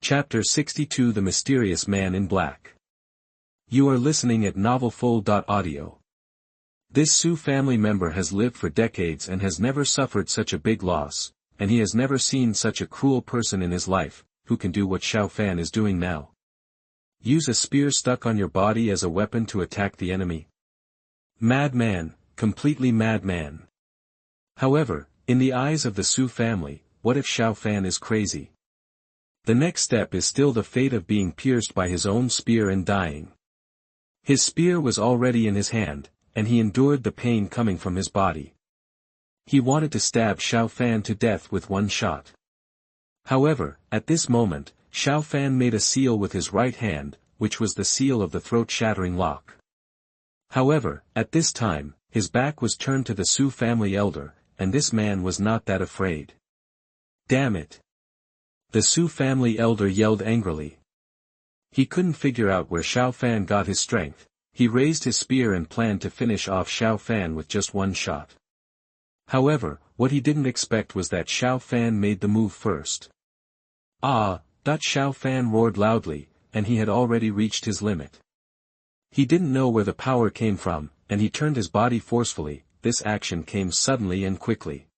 Chapter 62 The Mysterious Man in Black. You are listening at novelfull.audio. This Sioux family member has lived for decades and has never suffered such a big loss, and he has never seen such a cruel person in his life, who can do what Xiao Fan is doing now. Use a spear stuck on your body as a weapon to attack the enemy. Madman, completely madman. However, in the eyes of the Sioux family, what if Xiao Fan is crazy? The next step is still the fate of being pierced by his own spear and dying. His spear was already in his hand, and he endured the pain coming from his body. He wanted to stab Xiao Fan to death with one shot. However, at this moment, Xiao Fan made a seal with his right hand, which was the seal of the throat-shattering lock. However, at this time, his back was turned to the Sioux family elder, and this man was not that afraid. Damn it! The Sioux family elder yelled angrily. He couldn't figure out where Xiao Fan got his strength. He raised his spear and planned to finish off Xiao Fan with just one shot. However, what he didn't expect was that Xiao Fan made the move first. Ah! Xiao Fan roared loudly, and he had already reached his limit. He didn't know where the power came from, and he turned his body forcefully. This action came suddenly and quickly.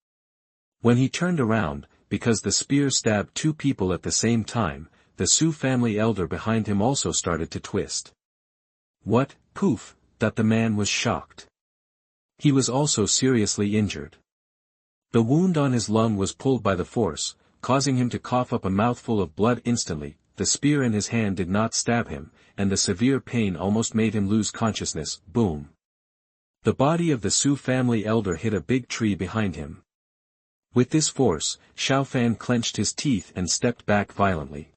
When he turned around, because the spear stabbed two people at the same time, the Sioux family elder behind him also started to twist. What? Poof! The man was shocked. He was also seriously injured. The wound on his lung was pulled by the force, causing him to cough up a mouthful of blood instantly. The spear in his hand did not stab him, and the severe pain almost made him lose consciousness. Boom! The body of the Sioux family elder hit a big tree behind him. With this force, Xiao Fan clenched his teeth and stepped back violently.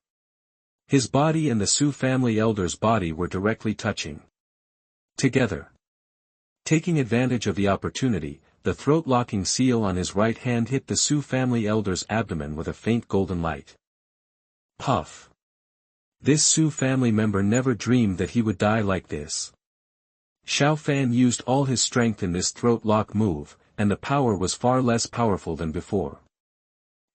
His body and the Sioux family elder's body were directly touching. Together. Taking advantage of the opportunity, the throat-locking seal on his right hand hit the Sioux family elder's abdomen with a faint golden light. Puff! This Sioux family member never dreamed that he would die like this. Xiao Fan used all his strength in this throat-lock move, and the power was far less powerful than before.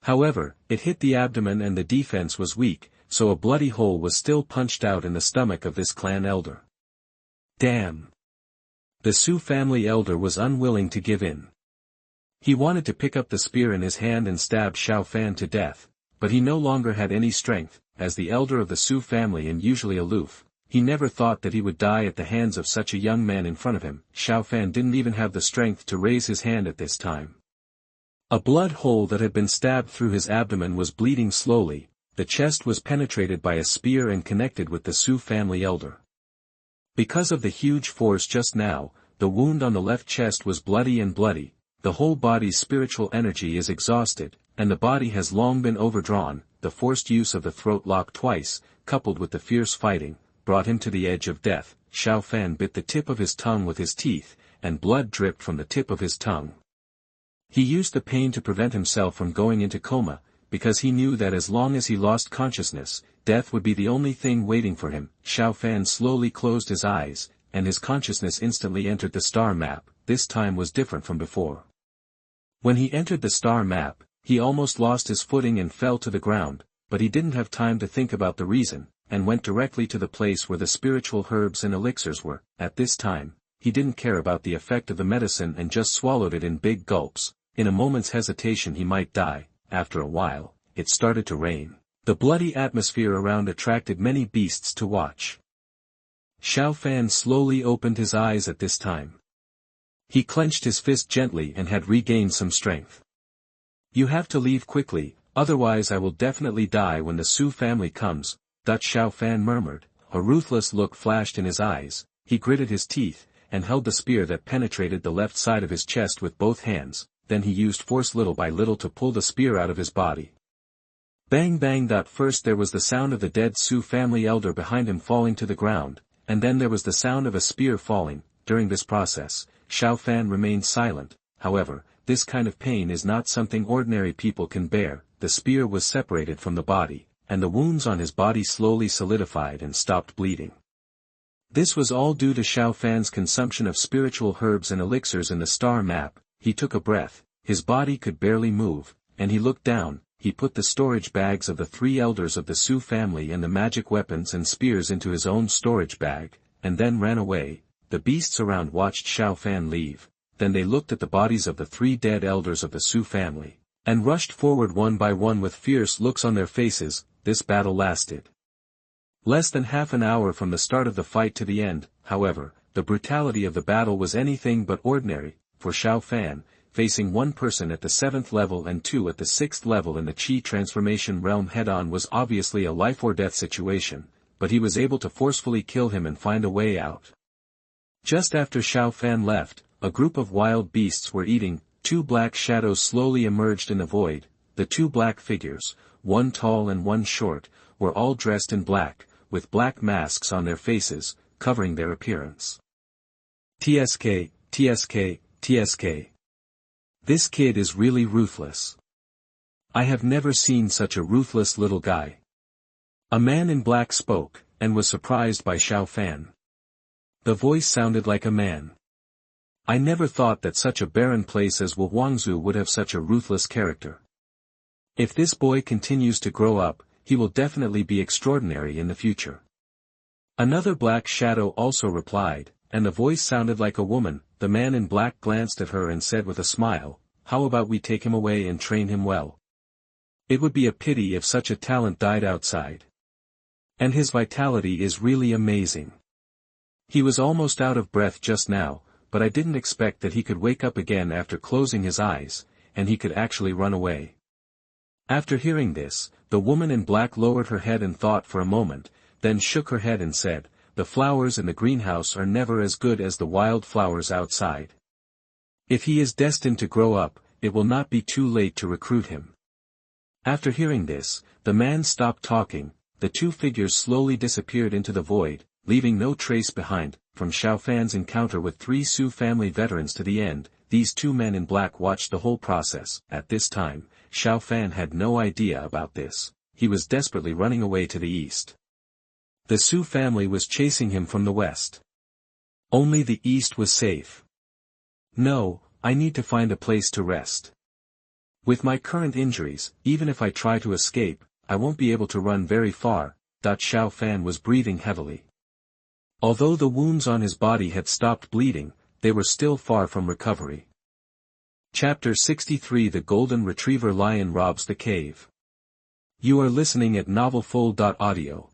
However, it hit the abdomen and the defense was weak, so a bloody hole was still punched out in the stomach of this clan elder. Damn! The Sioux family elder was unwilling to give in. He wanted to pick up the spear in his hand and stab Xiao Fan to death, but he no longer had any strength. As the elder of the Sioux family and usually aloof, he never thought that he would die at the hands of such a young man in front of him. Xiao Fan didn't even have the strength to raise his hand at this time. A blood hole that had been stabbed through his abdomen was bleeding slowly. The chest was penetrated by a spear and connected with the Sioux family elder. Because of the huge force just now, the wound on the left chest was bloody and bloody. The whole body's spiritual energy is exhausted, and the body has long been overdrawn. The forced use of the throat lock twice, coupled with the fierce fighting, brought him to the edge of death. Xiao Fan bit the tip of his tongue with his teeth, and blood dripped from the tip of his tongue. He used the pain to prevent himself from going into coma, because he knew that as long as he lost consciousness, death would be the only thing waiting for him. Xiao Fan slowly closed his eyes, and his consciousness instantly entered the star map. This time was different from before. When he entered the star map, he almost lost his footing and fell to the ground, but he didn't have time to think about the reason, and went directly to the place where the spiritual herbs and elixirs were. At this time, he didn't care about the effect of the medicine and just swallowed it in big gulps. In a moment's hesitation he might die. After a while, it started to rain. The bloody atmosphere around attracted many beasts to watch. Xiao Fan slowly opened his eyes at this time. He clenched his fist gently and had regained some strength. You have to leave quickly, otherwise I will definitely die when the Sioux family comes. Xiao Fan murmured. A ruthless look flashed in his eyes. He gritted his teeth, and held the spear that penetrated the left side of his chest with both hands. Then he used force little by little to pull the spear out of his body. Bang bang! First there was the sound of the dead Sioux family elder behind him falling to the ground, and then there was the sound of a spear falling. During this process, Xiao Fan remained silent. However, this kind of pain is not something ordinary people can bear. The spear was separated from the body, and the wounds on his body slowly solidified and stopped bleeding. This was all due to Xiao Fan's consumption of spiritual herbs and elixirs in the star map. He took a breath, his body could barely move, and he looked down. he put the storage bags of the 3 elders of the Su family and the magic weapons and spears into his own storage bag, and then ran away. The beasts around watched Xiao Fan leave, then they looked at the bodies of the 3 dead elders of the Su family, and rushed forward one by one with fierce looks on their faces. This battle lasted less than half an hour from the start of the fight to the end. However, the brutality of the battle was anything but ordinary, for Xiao Fan, facing one person at the 7th level and 2 at the 6th level in the Qi transformation realm head-on, was obviously a life-or-death situation, but he was able to forcefully kill him and find a way out. Just after Xiao Fan left, a group of wild beasts were eating. 2 black shadows slowly emerged in the void. The 2 black figures, one tall and one short, were all dressed in black, with black masks on their faces, covering their appearance. TSK, TSK, TSK. This kid is really ruthless. I have never seen such a ruthless little guy. A man in black spoke, and was surprised by Xiao Fan. The voice sounded like a man. I never thought that such a barren place as Wuhuangzu would have such a ruthless character. If this boy continues to grow up, he will definitely be extraordinary in the future. Another black shadow also replied, and the voice sounded like a woman. The man in black glanced at her and said with a smile, "How about we take him away and train him well? It would be a pity if such a talent died outside. And his vitality is really amazing. He was almost out of breath just now, but I didn't expect that he could wake up again after closing his eyes, and he could actually run away." After hearing this, the woman in black lowered her head and thought for a moment, then shook her head and said, "The flowers in the greenhouse are never as good as the wild flowers outside. If he is destined to grow up, it will not be too late to recruit him." After hearing this, the man stopped talking. The 2 figures slowly disappeared into the void, leaving no trace behind. From Xiao Fan's encounter with 3 Su family veterans to the end, these 2 men in black watched the whole process. At this time, Xiao Fan had no idea about this. He was desperately running away to the east. The Su family was chasing him from the west. Only the east was safe. No, I need to find a place to rest. With my current injuries, even if I try to escape, I won't be able to run very far. Xiao Fan was breathing heavily. Although the wounds on his body had stopped bleeding, they were still far from recovery. Chapter 63: The Golden Retriever Lion Robs the Cave. You are listening at novelfull.audio.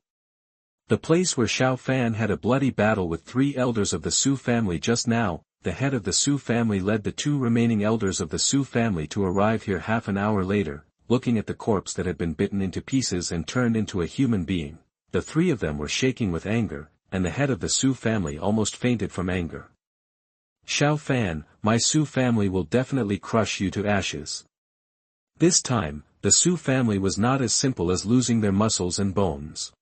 The place where Xiao Fan had a bloody battle with 3 elders of the Su family just now. The head of the Su family led the 2 remaining elders of the Su family to arrive here half an hour later, looking at the corpse that had been bitten into pieces and turned into a human being. The 3 of them were shaking with anger, and the head of the Su family almost fainted from anger. "Xiao Fan, my Su family will definitely crush you to ashes." This time, the Su family was not as simple as losing their muscles and bones.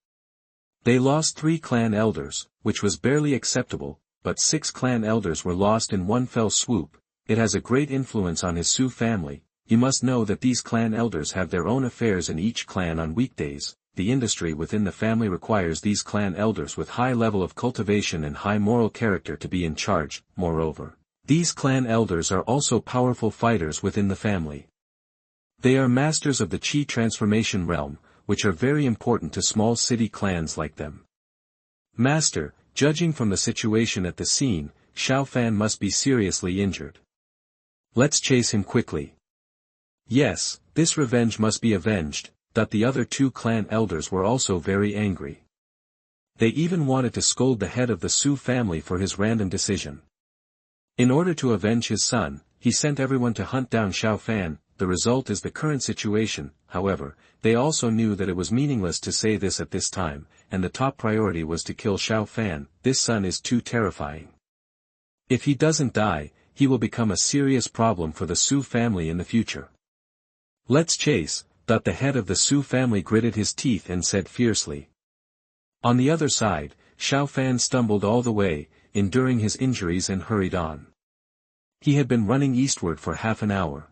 They lost 3 clan elders, which was barely acceptable, but 6 clan elders were lost in one fell swoop. It has a great influence on his Su family. You must know that these clan elders have their own affairs in each clan on weekdays. The industry within the family requires these clan elders with high level of cultivation and high moral character to be in charge. Moreover, these clan elders are also powerful fighters within the family. They are masters of the Qi transformation realm, which are very important to small city clans like them. "Master, judging from the situation at the scene, Xiao Fan must be seriously injured. Let's chase him quickly." "Yes, this revenge must be avenged." The other 2 clan elders were also very angry. They even wanted to scold the head of the Su family for his random decision. In order to avenge his son, he sent everyone to hunt down Xiao Fan. The result is the current situation. However, they also knew that it was meaningless to say this at this time, and the top priority was to kill Xiao Fan. This son is too terrifying. If he doesn't die, he will become a serious problem for the Su family in the future. "Let's chase." The head of the Su family gritted his teeth and said fiercely. On the other side, Xiao Fan stumbled all the way, enduring his injuries, and hurried on. He had been running eastward for half an hour.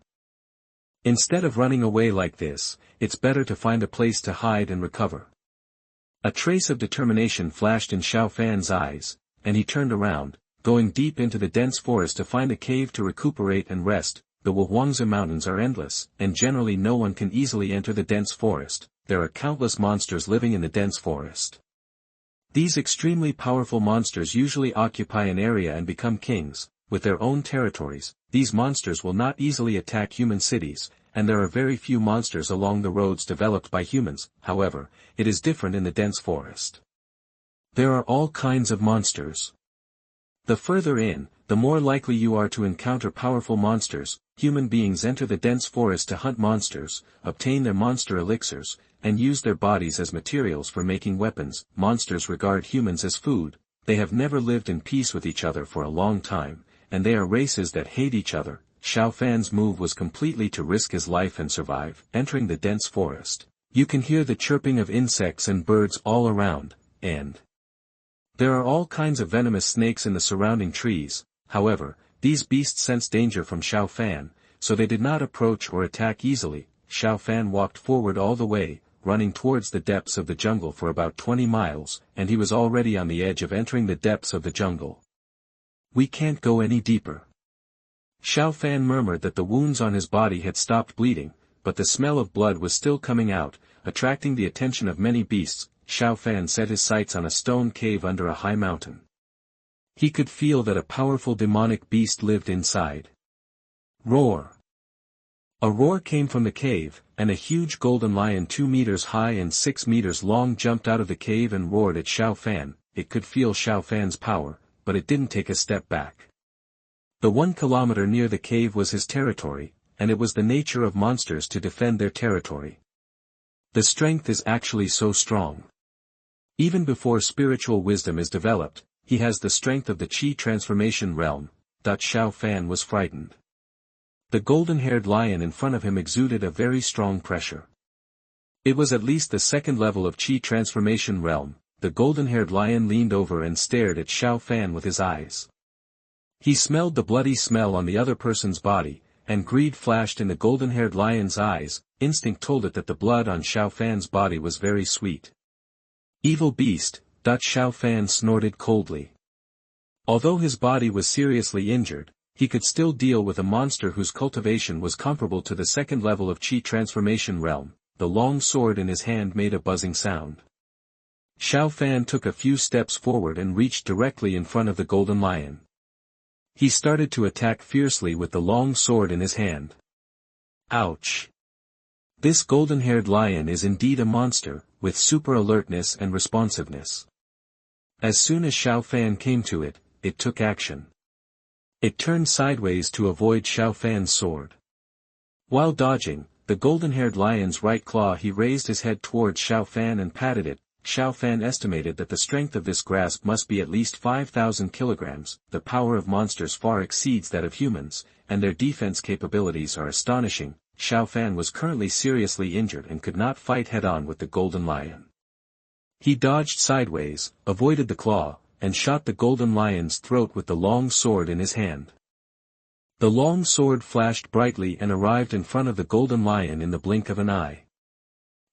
Instead of running away like this, it's better to find a place to hide and recover. A trace of determination flashed in Xiao Fan's eyes, and he turned around, going deep into the dense forest to find a cave to recuperate and rest. the Wuhuangzi Mountains are endless, and generally no one can easily enter the dense forest. There are countless monsters living in the dense forest. These extremely powerful monsters usually occupy an area and become kings, with their own territories. These monsters will not easily attack human cities, and there are very few monsters along the roads developed by humans. However, it is different in the dense forest. There are all kinds of monsters. The further in, the more likely you are to encounter powerful monsters. Human beings enter the dense forest to hunt monsters, obtain their monster elixirs, and use their bodies as materials for making weapons. Monsters regard humans as food. They have never lived in peace with each other for a long time, and they are races that hate each other. Xiao Fan's move was completely to risk his life and survive. Entering the dense forest, you can hear the chirping of insects and birds all around, and there are all kinds of venomous snakes in the surrounding trees. However, these beasts sensed danger from Xiao Fan, so they did not approach or attack easily. Xiao Fan walked forward all the way, running towards the depths of the jungle for about 20 miles, and he was already on the edge of entering the depths of the jungle. We can't go any deeper. Xiao Fan murmured that the wounds on his body had stopped bleeding, but the smell of blood was still coming out, attracting the attention of many beasts. Xiao Fan set his sights on a stone cave under a high mountain. He could feel that a powerful demonic beast lived inside. Roar! A roar came from the cave, and a huge golden lion 2 meters high and 6 meters long jumped out of the cave and roared at Xiao Fan. It could feel Xiao Fan's power, but it didn't take a step back. The 1 kilometer near the cave was his territory, and it was the nature of monsters to defend their territory. The strength is actually so strong. Even before spiritual wisdom is developed, he has the strength of the Qi transformation realm. Xiao Fan was frightened. The golden-haired lion in front of him exuded a very strong pressure. It was at least the 2nd level of Qi transformation realm. The golden-haired lion leaned over and stared at Xiao Fan with his eyes. He smelled the bloody smell on the other person's body, and greed flashed in the golden-haired lion's eyes. Instinct told it that the blood on Xiao Fan's body was very sweet. Evil beast, Xiao Fan snorted coldly. Although his body was seriously injured, he could still deal with a monster whose cultivation was comparable to the 2nd level of Qi transformation realm. The long sword in his hand made a buzzing sound. Xiao Fan took a few steps forward and reached directly in front of the golden lion. He started to attack fiercely with the long sword in his hand. Ouch! This golden-haired lion is indeed a monster, with super alertness and responsiveness. As soon as Xiao Fan came to it, it took action. It turned sideways to avoid Xiao Fan's sword. While dodging, the golden-haired lion's right claw, he raised his head towards Xiao Fan and patted it. Xiao Fan estimated that the strength of this grasp must be at least 5,000 kilograms. The power of monsters far exceeds that of humans, and their defense capabilities are astonishing. Xiao Fan was currently seriously injured and could not fight head-on with the golden lion. He dodged sideways, avoided the claw, and shot the golden lion's throat with the long sword in his hand. The long sword flashed brightly and arrived in front of the golden lion in the blink of an eye.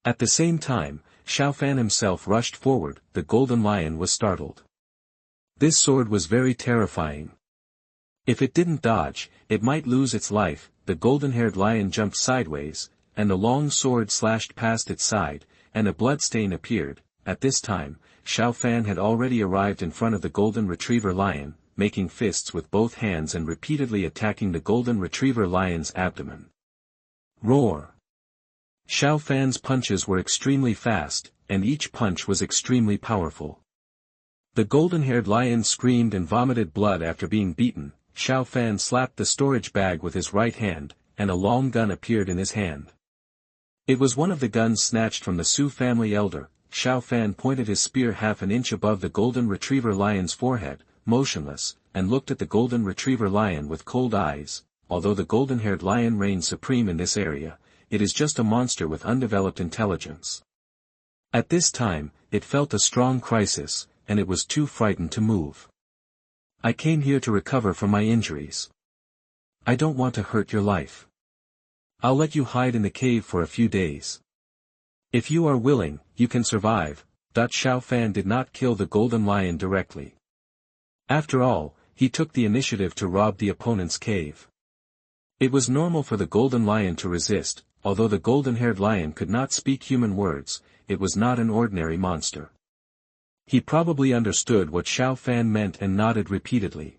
At the same time, Xiao Fan himself rushed forward. The golden lion was startled. This sword was very terrifying. If it didn't dodge, it might lose its life. The golden-haired lion jumped sideways, and the long sword slashed past its side, and a bloodstain appeared. At this time, Xiao Fan had already arrived in front of the golden retriever lion, making fists with both hands and repeatedly attacking the golden retriever lion's abdomen. Roar! Xiao Fan's punches were extremely fast, and each punch was extremely powerful. The golden-haired lion screamed and vomited blood after being beaten. Xiao Fan slapped the storage bag with his right hand, and a long gun appeared in his hand. It was one of the guns snatched from the Su family elder. Xiao Fan pointed his spear half an inch above the golden retriever lion's forehead, motionless, and looked at the golden retriever lion with cold eyes. Although the golden-haired lion reigns supreme in this area, it is just a monster with undeveloped intelligence. At this time, it felt a strong crisis, and it was too frightened to move. I came here to recover from my injuries. I don't want to hurt your life. I'll let you hide in the cave for a few days. If you are willing, you can survive. Xiao Fan did not kill the golden lion directly. After all, he took the initiative to rob the opponent's cave. It was normal for the golden lion to resist, although the golden-haired lion could not speak human words, it was not an ordinary monster. He probably understood what Xiao Fan meant and nodded repeatedly.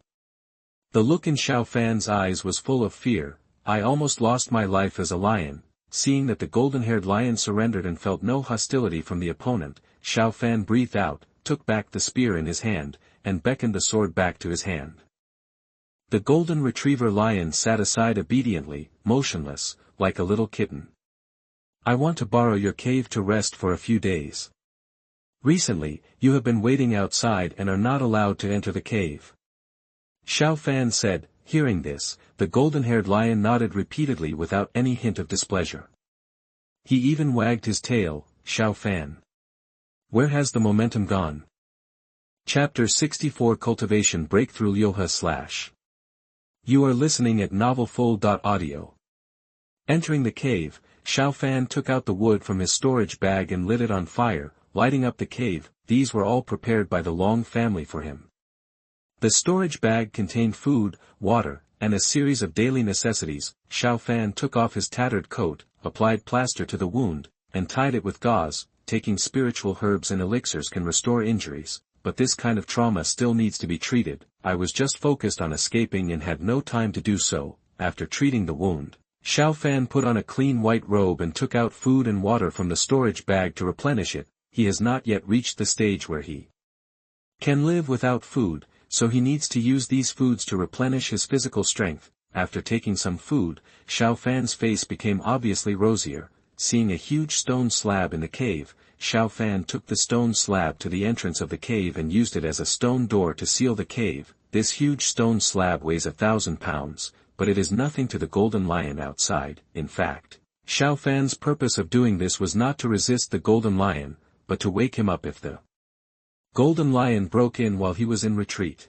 The look in Xiao Fan's eyes was full of fear. I almost lost my life as a lion. Seeing that the golden-haired lion surrendered and felt no hostility from the opponent, Xiao Fan breathed out, took back the spear in his hand, and beckoned the sword back to his hand. The golden retriever lion sat aside obediently, motionless, like a little kitten. I want to borrow your cave to rest for a few days. Recently, you have been waiting outside and are not allowed to enter the cave. Xiao Fan said. Hearing this, the golden-haired lion nodded repeatedly without any hint of displeasure. He even wagged his tail. Xiao Fan. Where has the momentum gone? Chapter 64 Cultivation Breakthrough Liuhe / You are listening at novelfull.audio. Entering the cave, Xiao Fan took out the wood from his storage bag and lit it on fire, lighting up the cave. These were all prepared by the Long family for him. The storage bag contained food, water, and a series of daily necessities. Xiao Fan took off his tattered coat, applied plaster to the wound, and tied it with gauze. Taking spiritual herbs and elixirs can restore injuries, but this kind of trauma still needs to be treated. I was just focused on escaping and had no time to do so. After treating the wound, Xiao Fan put on a clean white robe and took out food and water from the storage bag to replenish it. He has not yet reached the stage where he can live without food, so he needs to use these foods to replenish his physical strength. After taking some food, Xiao Fan's face became obviously rosier. Seeing a huge stone slab in the cave, Xiao Fan took the stone slab to the entrance of the cave and used it as a stone door to seal the cave. This huge stone slab weighs 1,000 pounds, but it is nothing to the golden lion outside. In fact, Xiao Fan's purpose of doing this was not to resist the golden lion, but to wake him up if the golden lion broke in while he was in retreat.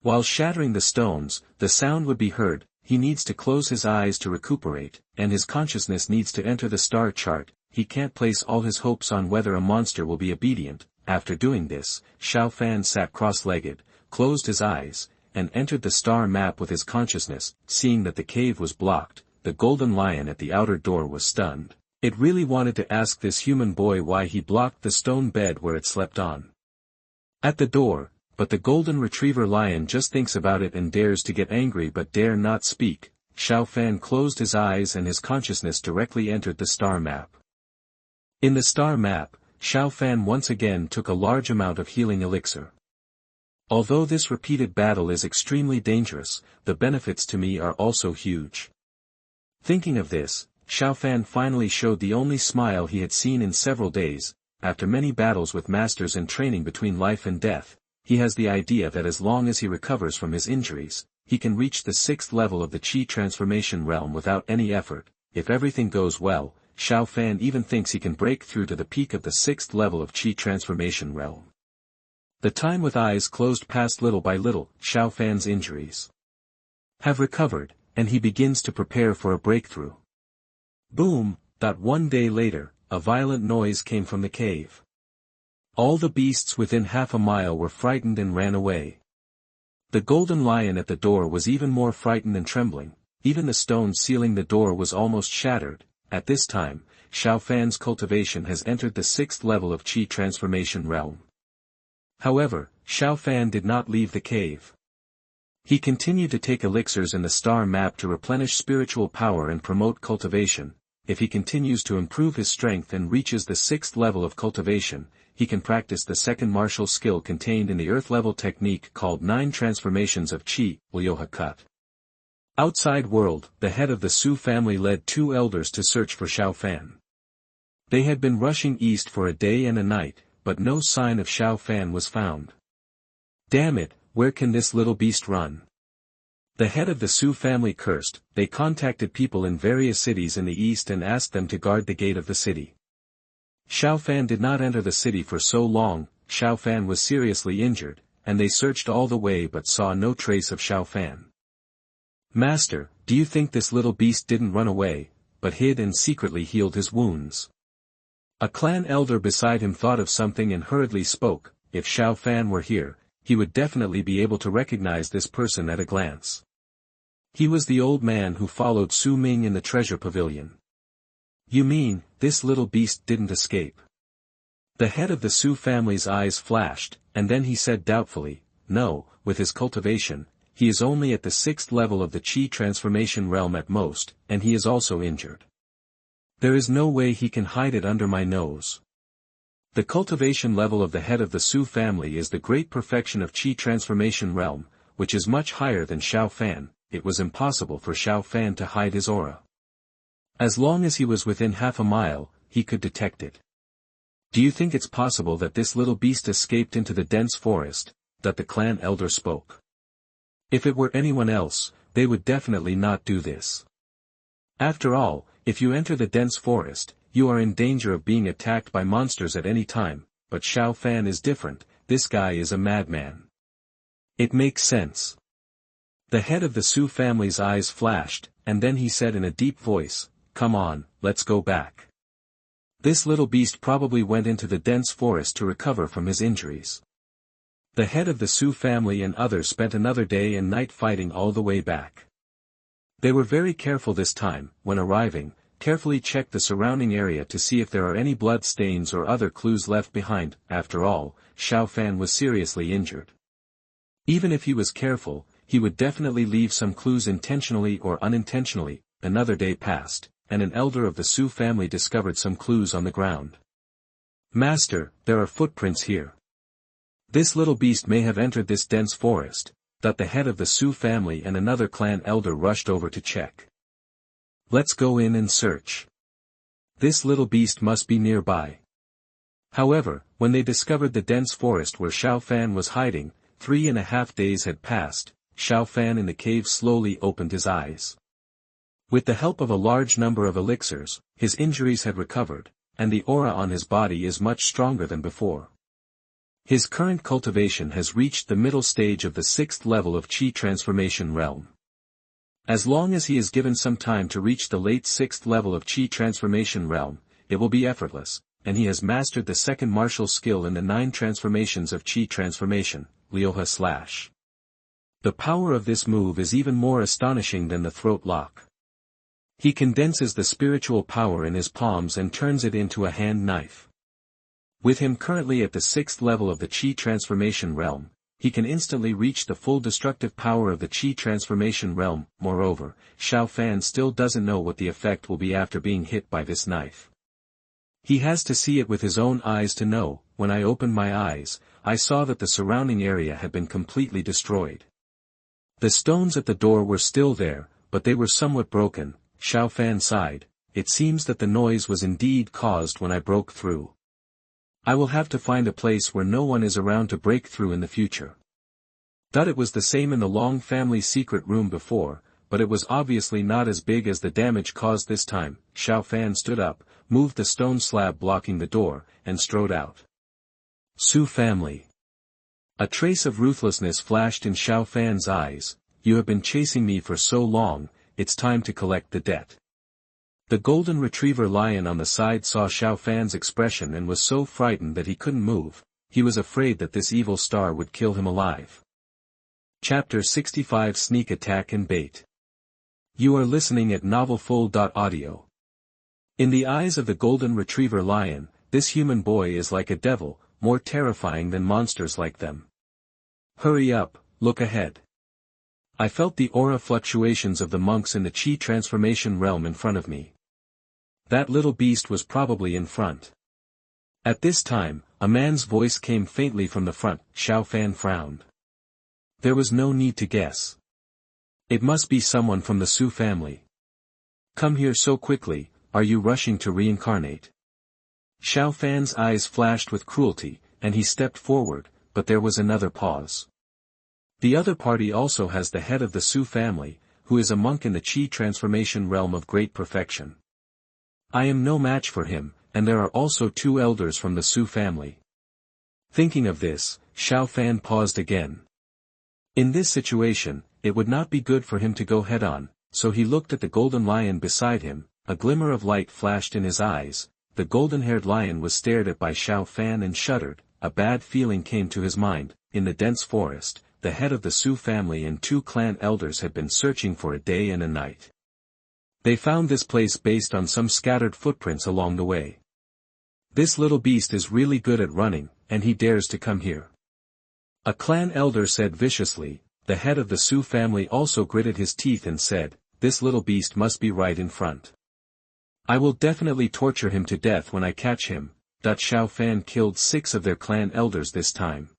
While shattering the stones, the sound would be heard. He needs to close his eyes to recuperate, and his consciousness needs to enter the star chart. He can't place all his hopes on whether a monster will be obedient. After doing this, Xiao Fan sat cross-legged, closed his eyes, and entered the star map with his consciousness. Seeing that the cave was blocked, the golden lion at the outer door was stunned. It really wanted to ask this human boy why he blocked the stone bed where it slept on at the door, but the golden retriever lion just thinks about it and dares to get angry but dare not speak. Xiao Fan closed his eyes and his consciousness directly entered the star map. In the star map, Xiao Fan once again took a large amount of healing elixir. Although this repeated battle is extremely dangerous, the benefits to me are also huge. Thinking of this, Xiao Fan finally showed the only smile he had seen in several days. After many battles with masters and training between life and death, he has the idea that as long as he recovers from his injuries, he can reach the 6th level of the Qi transformation realm without any effort. If everything goes well, Xiao Fan even thinks he can break through to the peak of the 6th level of Qi transformation realm. The time with eyes closed passed little by little. Xiao Fan's injuries have recovered, and he begins to prepare for a breakthrough. Boom! One day later, a violent noise came from the cave. All the beasts within half a mile were frightened and ran away. The golden lion at the door was even more frightened and trembling. Even the stone sealing the door was almost shattered. At this time, Xiao Fan's cultivation has entered the 6th level of Qi transformation realm. However, Xiao Fan did not leave the cave. He continued to take elixirs in the star map to replenish spiritual power and promote cultivation. If he continues to improve his strength and reaches the 6th level of cultivation, he can practice the second martial skill contained in the earth-level technique called 9 transformations of Qi, Liuhe cut. Outside world, the head of the Su family led 2 elders to search for Xiao Fan. They had been rushing east for a day and a night, but no sign of Xiao Fan was found. Damn it, where can this little beast run? The head of the Su family cursed. They contacted people in various cities in the east and asked them to guard the gate of the city. Xiao Fan did not enter the city for so long. Xiao Fan was seriously injured, and they searched all the way but saw no trace of Xiao Fan. Master, do you think this little beast didn't run away, but hid and secretly healed his wounds? A clan elder beside him thought of something and hurriedly spoke. If Xiao Fan were here, he would definitely be able to recognize this person at a glance. He was the old man who followed Su Ming in the treasure pavilion. You mean, this little beast didn't escape? The head of the Su family's eyes flashed, and then he said doubtfully, no, with his cultivation, he is only at the 6th level of the Qi transformation realm at most, and he is also injured. There is no way he can hide it under my nose. The cultivation level of the head of the Su family is the great perfection of Qi transformation realm, which is much higher than Xiao Fan. It was impossible for Xiao Fan to hide his aura. As long as he was within half a mile, he could detect it. Do you think it's possible that this little beast escaped into the dense forest, that the clan elder spoke? If it were anyone else, they would definitely not do this. After all, if you enter the dense forest, you are in danger of being attacked by monsters at any time, but Xiao Fan is different, this guy is a madman. It makes sense. The head of the Su family's eyes flashed, and then he said in a deep voice, come on, let's go back. This little beast probably went into the dense forest to recover from his injuries. The head of the Su family and others spent another day and night fighting all the way back. They were very careful this time, when arriving, carefully checked the surrounding area to see if there are any blood stains or other clues left behind. After all, Xiao Fan was seriously injured. Even if he was careful, he would definitely leave some clues intentionally or unintentionally. Another day passed, and an elder of the Su family discovered some clues on the ground. Master, there are footprints here. This little beast may have entered this dense forest. That the head of the Su family and another clan elder rushed over to check. Let's go in and search. This little beast must be nearby. However, when they discovered the dense forest where Xiao Fan was hiding, 3.5 days had passed. Xiao Fan in the cave slowly opened his eyes. With the help of a large number of elixirs, his injuries had recovered, and the aura on his body is much stronger than before. His current cultivation has reached the middle stage of the 6th level of Qi transformation realm. As long as he is given some time to reach the late 6th level of Qi transformation realm, it will be effortless, and he has mastered the second martial skill in the 9 transformations of Qi transformation, Liuhe/. The power of this move is even more astonishing than the throat lock. He condenses the spiritual power in his palms and turns it into a hand knife. With him currently at the 6th level of the Qi transformation realm, he can instantly reach the full destructive power of the Qi transformation realm. Moreover, Xiao Fan still doesn't know what the effect will be after being hit by this knife. He has to see it with his own eyes to know. When I opened my eyes, I saw that the surrounding area had been completely destroyed. The stones at the door were still there, but they were somewhat broken. Xiao Fan sighed. It seems that the noise was indeed caused when I broke through. I will have to find a place where no one is around to break through in the future. Thought it was the same in the Long family secret room before, but it was obviously not as big as the damage caused this time. Xiao Fan stood up, moved the stone slab blocking the door, and strode out. Su family. A trace of ruthlessness flashed in Xiao Fan's eyes. You have been chasing me for so long, it's time to collect the debt. The golden retriever lion on the side saw Xiao Fan's expression and was so frightened that he couldn't move. He was afraid that this evil star would kill him alive. Chapter 65 Sneak Attack and Bait. You are listening at novelfull.audio. In the eyes of the golden retriever lion, this human boy is like a devil, more terrifying than monsters like them. Hurry up, look ahead. I felt the aura fluctuations of the monks in the Qi transformation realm in front of me. That little beast was probably in front. At this time, a man's voice came faintly from the front. Xiao Fan frowned. There was no need to guess. It must be someone from the Su family. Come here so quickly, are you rushing to reincarnate? Xiao Fan's eyes flashed with cruelty, and he stepped forward, but there was another pause. The other party also has the head of the Su family, who is a monk in the Qi transformation realm of great perfection. I am no match for him, and there are also 2 elders from the Su family. Thinking of this, Xiao Fan paused again. In this situation, it would not be good for him to go head-on, so he looked at the golden lion beside him. A glimmer of light flashed in his eyes. The golden-haired lion was stared at by Xiao Fan and shuddered. A bad feeling came to his mind. In the dense forest, the head of the Su family and 2 clan elders had been searching for a day and a night. They found this place based on some scattered footprints along the way. This little beast is really good at running, and he dares to come here. A clan elder said viciously. The head of the Su family also gritted his teeth and said, "This little beast must be right in front. I will definitely torture him to death when I catch him." Xiao Fan killed 6 of their clan elders this time.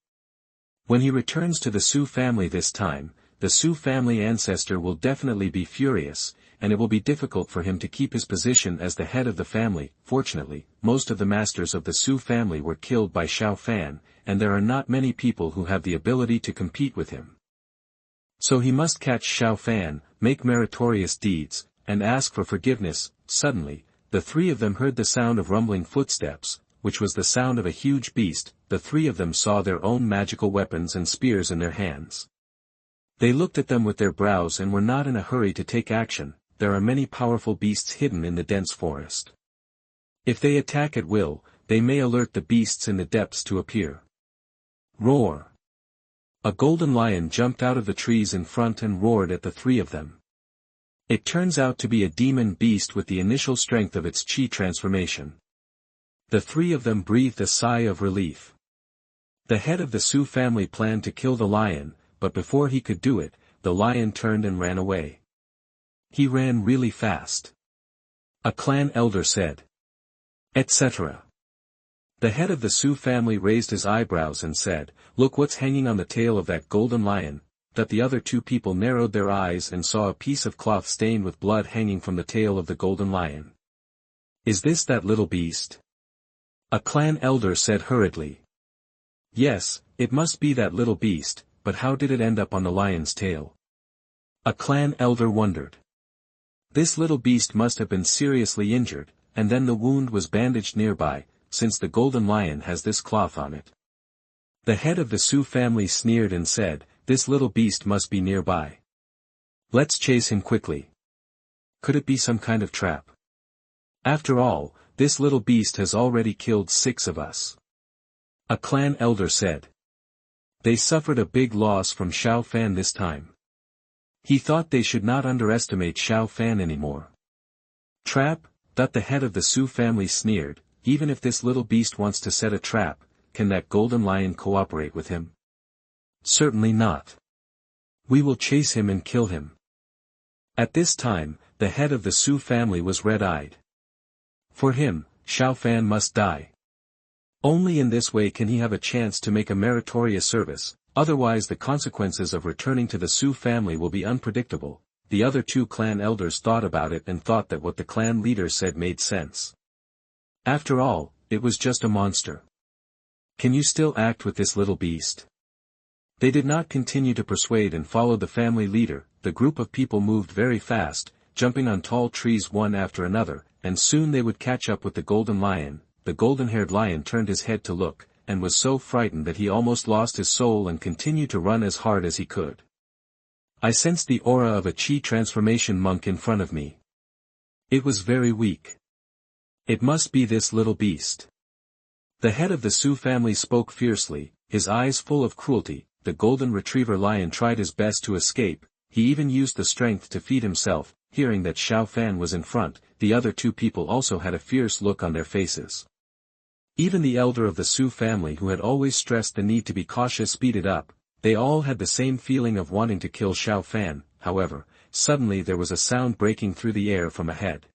When he returns to the Su family this time, the Su family ancestor will definitely be furious, and it will be difficult for him to keep his position as the head of the family. Fortunately, most of the masters of the Su family were killed by Xiao Fan, and there are not many people who have the ability to compete with him. So he must catch Xiao Fan, make meritorious deeds, and ask for forgiveness. Suddenly, the 3 of them heard the sound of rumbling footsteps, which was the sound of a huge beast. The 3 of them saw their own magical weapons and spears in their hands. They looked at them with their brows and were not in a hurry to take action. There are many powerful beasts hidden in the dense forest. If they attack at will, they may alert the beasts in the depths to appear. Roar! A golden lion jumped out of the trees in front and roared at the 3 of them. It turns out to be a demon beast with the initial strength of its chi transformation. The 3 of them breathed a sigh of relief. The head of the Su family planned to kill the lion, but before he could do it, the lion turned and ran away. He ran really fast. A clan elder said. Etc. The head of the Su family raised his eyebrows and said, "Look what's hanging on the tail of that golden lion." That the other 2 people narrowed their eyes and saw a piece of cloth stained with blood hanging from the tail of the golden lion. "Is this that little beast?" A clan elder said hurriedly. "Yes, it must be that little beast, but how did it end up on the lion's tail?" A clan elder wondered. This little beast must have been seriously injured, and then the wound was bandaged nearby, since the golden lion has this cloth on it. The head of the Su family sneered and said, "This little beast must be nearby. Let's chase him quickly. Could it be some kind of trap? After all, this little beast has already killed 6 of us." A clan elder said. They suffered a big loss from Xiao Fan this time. He thought they should not underestimate Xiao Fan anymore. Trap? The head of the Su family sneered. Even if this little beast wants to set a trap, can that golden lion cooperate with him? Certainly not. We will chase him and kill him. At this time, the head of the Su family was red-eyed. For him, Xiao Fan must die. Only in this way can he have a chance to make a meritorious service, otherwise the consequences of returning to the Su family will be unpredictable. The other 2 clan elders thought about it and thought that what the clan leader said made sense. After all, it was just a monster. Can you still act with this little beast? They did not continue to persuade and follow the family leader. The group of people moved very fast, jumping on tall trees one after another, and soon they would catch up with the golden lion. The golden-haired lion turned his head to look, and was so frightened that he almost lost his soul and continued to run as hard as he could. I sensed the aura of a chi transformation monk in front of me. It was very weak. It must be this little beast. The head of the Su family spoke fiercely, his eyes full of cruelty. The golden retriever lion tried his best to escape. He even used the strength to feed himself. Hearing that Xiao Fan was in front, the other 2 people also had a fierce look on their faces. Even the elder of the Su family, who had always stressed the need to be cautious, speeded up. They all had the same feeling of wanting to kill Xiao Fan. However, suddenly there was a sound breaking through the air from ahead.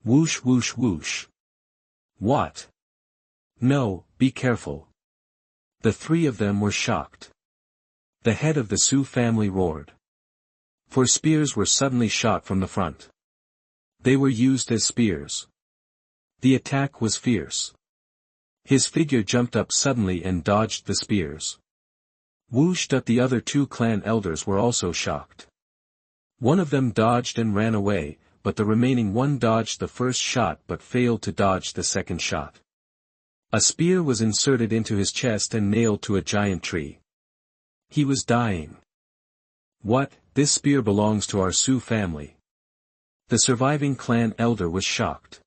Whoosh whoosh whoosh. What? No, be careful. The 3 of them were shocked. The head of the Su family roared. For spears were suddenly shot from the front. They were used as spears. The attack was fierce. His figure jumped up suddenly and dodged the spears. Whoosh! The other 2 clan elders were also shocked. One of them dodged and ran away, but the remaining one dodged the first shot but failed to dodge the second shot. A spear was inserted into his chest and nailed to a giant tree. He was dying. What? This spear belongs to our Su family. The surviving clan elder was shocked.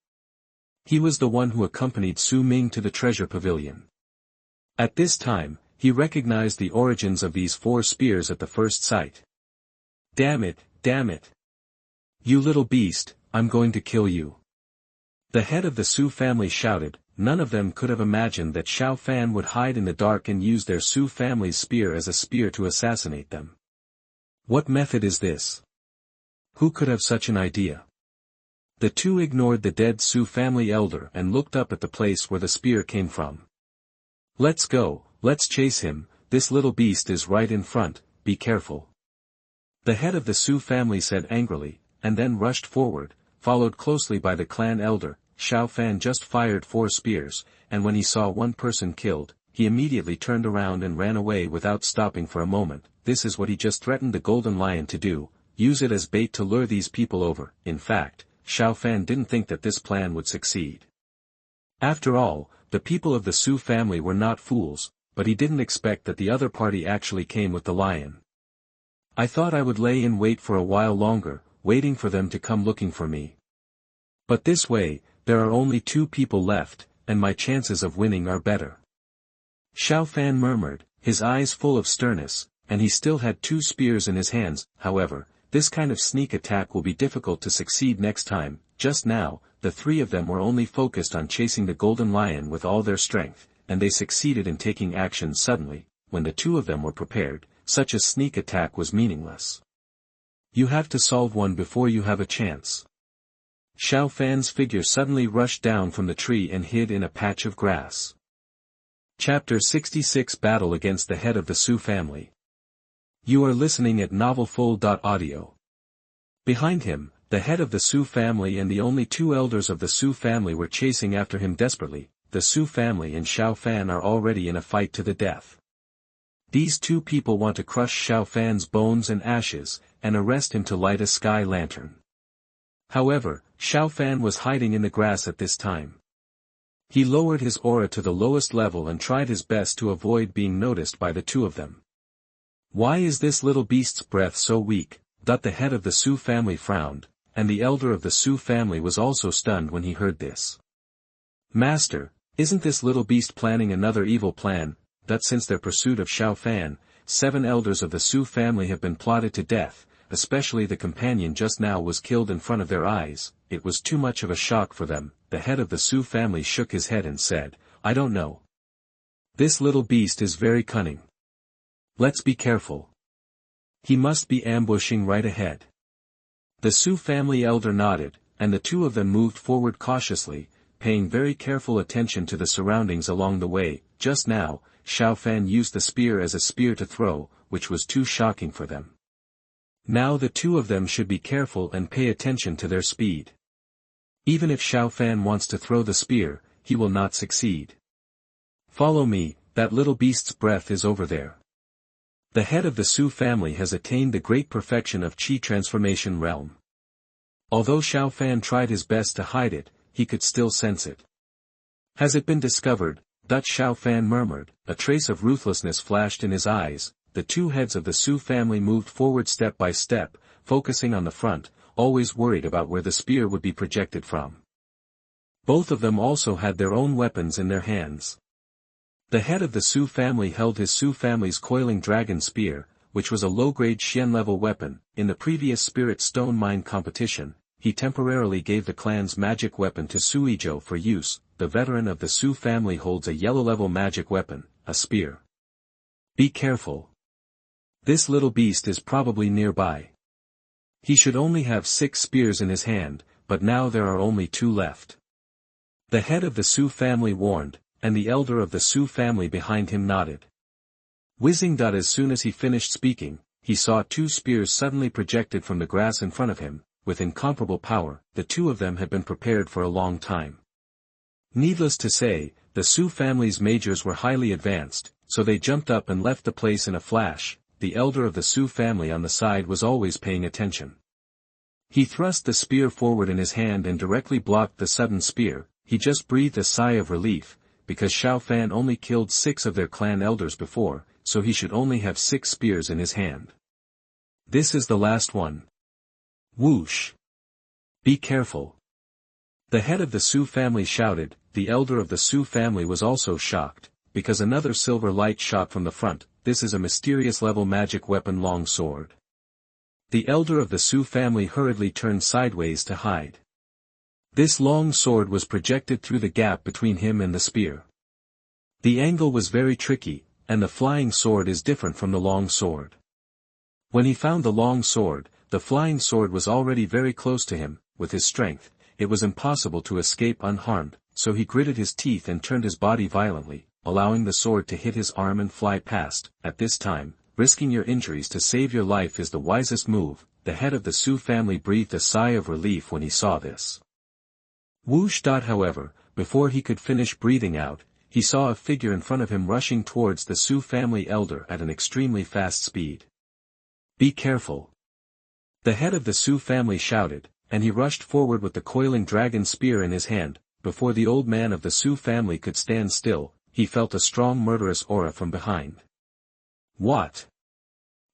He was the one who accompanied Su Ming to the treasure pavilion. At this time, he recognized the origins of these 4 spears at the first sight. Damn it, damn it! You little beast, I'm going to kill you! The head of the Su family shouted. None of them could have imagined that Xiao Fan would hide in the dark and use their Su family's spear as a spear to assassinate them. What method is this? Who could have such an idea? The 2 ignored the dead Su family elder and looked up at the place where the spear came from. Let's go, let's chase him, this little beast is right in front, be careful. The head of the Su family said angrily, and then rushed forward, followed closely by the clan elder. Xiao Fan just fired 4 spears, and when he saw 1 person killed, he immediately turned around and ran away without stopping for a moment. This is what he just threatened the Golden Lion to do, use it as bait to lure these people over. In fact, Xiao Fan didn't think that this plan would succeed. After all, the people of the Su family were not fools, but he didn't expect that the other party actually came with the lion. I thought I would lay in wait for a while longer, waiting for them to come looking for me. But this way, there are only 2 people left, and my chances of winning are better. Xiao Fan murmured, his eyes full of sternness, and he still had 2 spears in his hands. However, this kind of sneak attack will be difficult to succeed next time. Just now, the 3 of them were only focused on chasing the Golden Lion with all their strength, and they succeeded in taking action suddenly. When the 2 of them were prepared, such a sneak attack was meaningless. You have to solve one before you have a chance. Xiao Fan's figure suddenly rushed down from the tree and hid in a patch of grass. Chapter 66 Battle against the head of the Su family. You are listening at novelfull.audio. Behind him, the head of the Su family and the only 2 elders of the Su family were chasing after him desperately. The Su family and Xiao Fan are already in a fight to the death. These 2 people want to crush Xiao Fan's bones and ashes, and arrest him to light a sky lantern. However, Xiao Fan was hiding in the grass at this time. He lowered his aura to the lowest level and tried his best to avoid being noticed by the 2 of them. Why is this little beast's breath so weak? The head of the Su family frowned, and the elder of the Su family was also stunned when he heard this. Master, isn't this little beast planning another evil plan? Since their pursuit of Xiao Fan, 7 elders of the Su family have been plotted to death. Especially the companion just now was killed in front of their eyes. It was too much of a shock for them. The head of the Su family shook his head and said, I don't know. This little beast is very cunning. Let's be careful. He must be ambushing right ahead. The Su family elder nodded, and the 2 of them moved forward cautiously, paying very careful attention to the surroundings along the way. Just now, Xiao Fan used the spear as a spear to throw, which was too shocking for them. Now the 2 of them should be careful and pay attention to their speed. Even if Xiao Fan wants to throw the spear, he will not succeed. Follow me, that little beast's breath is over there. The head of the Su family has attained the great perfection of Qi transformation realm. Although Xiao Fan tried his best to hide it, he could still sense it. Has it been discovered? Xiao Fan murmured. A trace of ruthlessness flashed in his eyes. The 2 heads of the Su family moved forward step by step, focusing on the front, always worried about where the spear would be projected from. Both of them also had their own weapons in their hands. The head of the Su family held his Su family's coiling dragon spear, which was a low-grade Xian-level weapon. In the previous Spirit Stone Mine competition, he temporarily gave the clan's magic weapon to Suizhou for use. The veteran of the Su family holds a yellow-level magic weapon, a spear. Be careful. This little beast is probably nearby. He should only have 6 spears in his hand, but now there are only 2 left. The head of the Su family warned, and the elder of the Su family behind him nodded. Whizzing. As soon as he finished speaking, he saw 2 spears suddenly projected from the grass in front of him, with incomparable power. The 2 of them had been prepared for a long time. Needless to say, the Su family's mages were highly advanced, so they jumped up and left the place in a flash. The elder of the Su family on the side was always paying attention. He thrust the spear forward in his hand and directly blocked the sudden spear. He just breathed a sigh of relief, because Xiao Fan only killed 6 of their clan elders before, so he should only have 6 spears in his hand. This is the last one. Whoosh! Be careful. The head of the Su family shouted. The elder of the Su family was also shocked, because another silver light shot from the front. This is a mysterious level magic weapon long sword. The elder of the Su family hurriedly turned sideways to hide. This long sword was projected through the gap between him and the spear. The angle was very tricky, and the flying sword is different from the long sword. When he found the long sword, the flying sword was already very close to him. With his strength, it was impossible to escape unharmed, so he gritted his teeth and turned his body violently, allowing the sword to hit his arm and fly past. At this time, risking your injuries to save your life is the wisest move. The head of the Su family breathed a sigh of relief when he saw this. Whoosh! However, before he could finish breathing out, he saw a figure in front of him rushing towards the Su family elder at an extremely fast speed. Be careful! The head of the Su family shouted, and he rushed forward with the coiling dragon spear in his hand. Before the old man of the Su family could stand still, he felt a strong murderous aura from behind. What?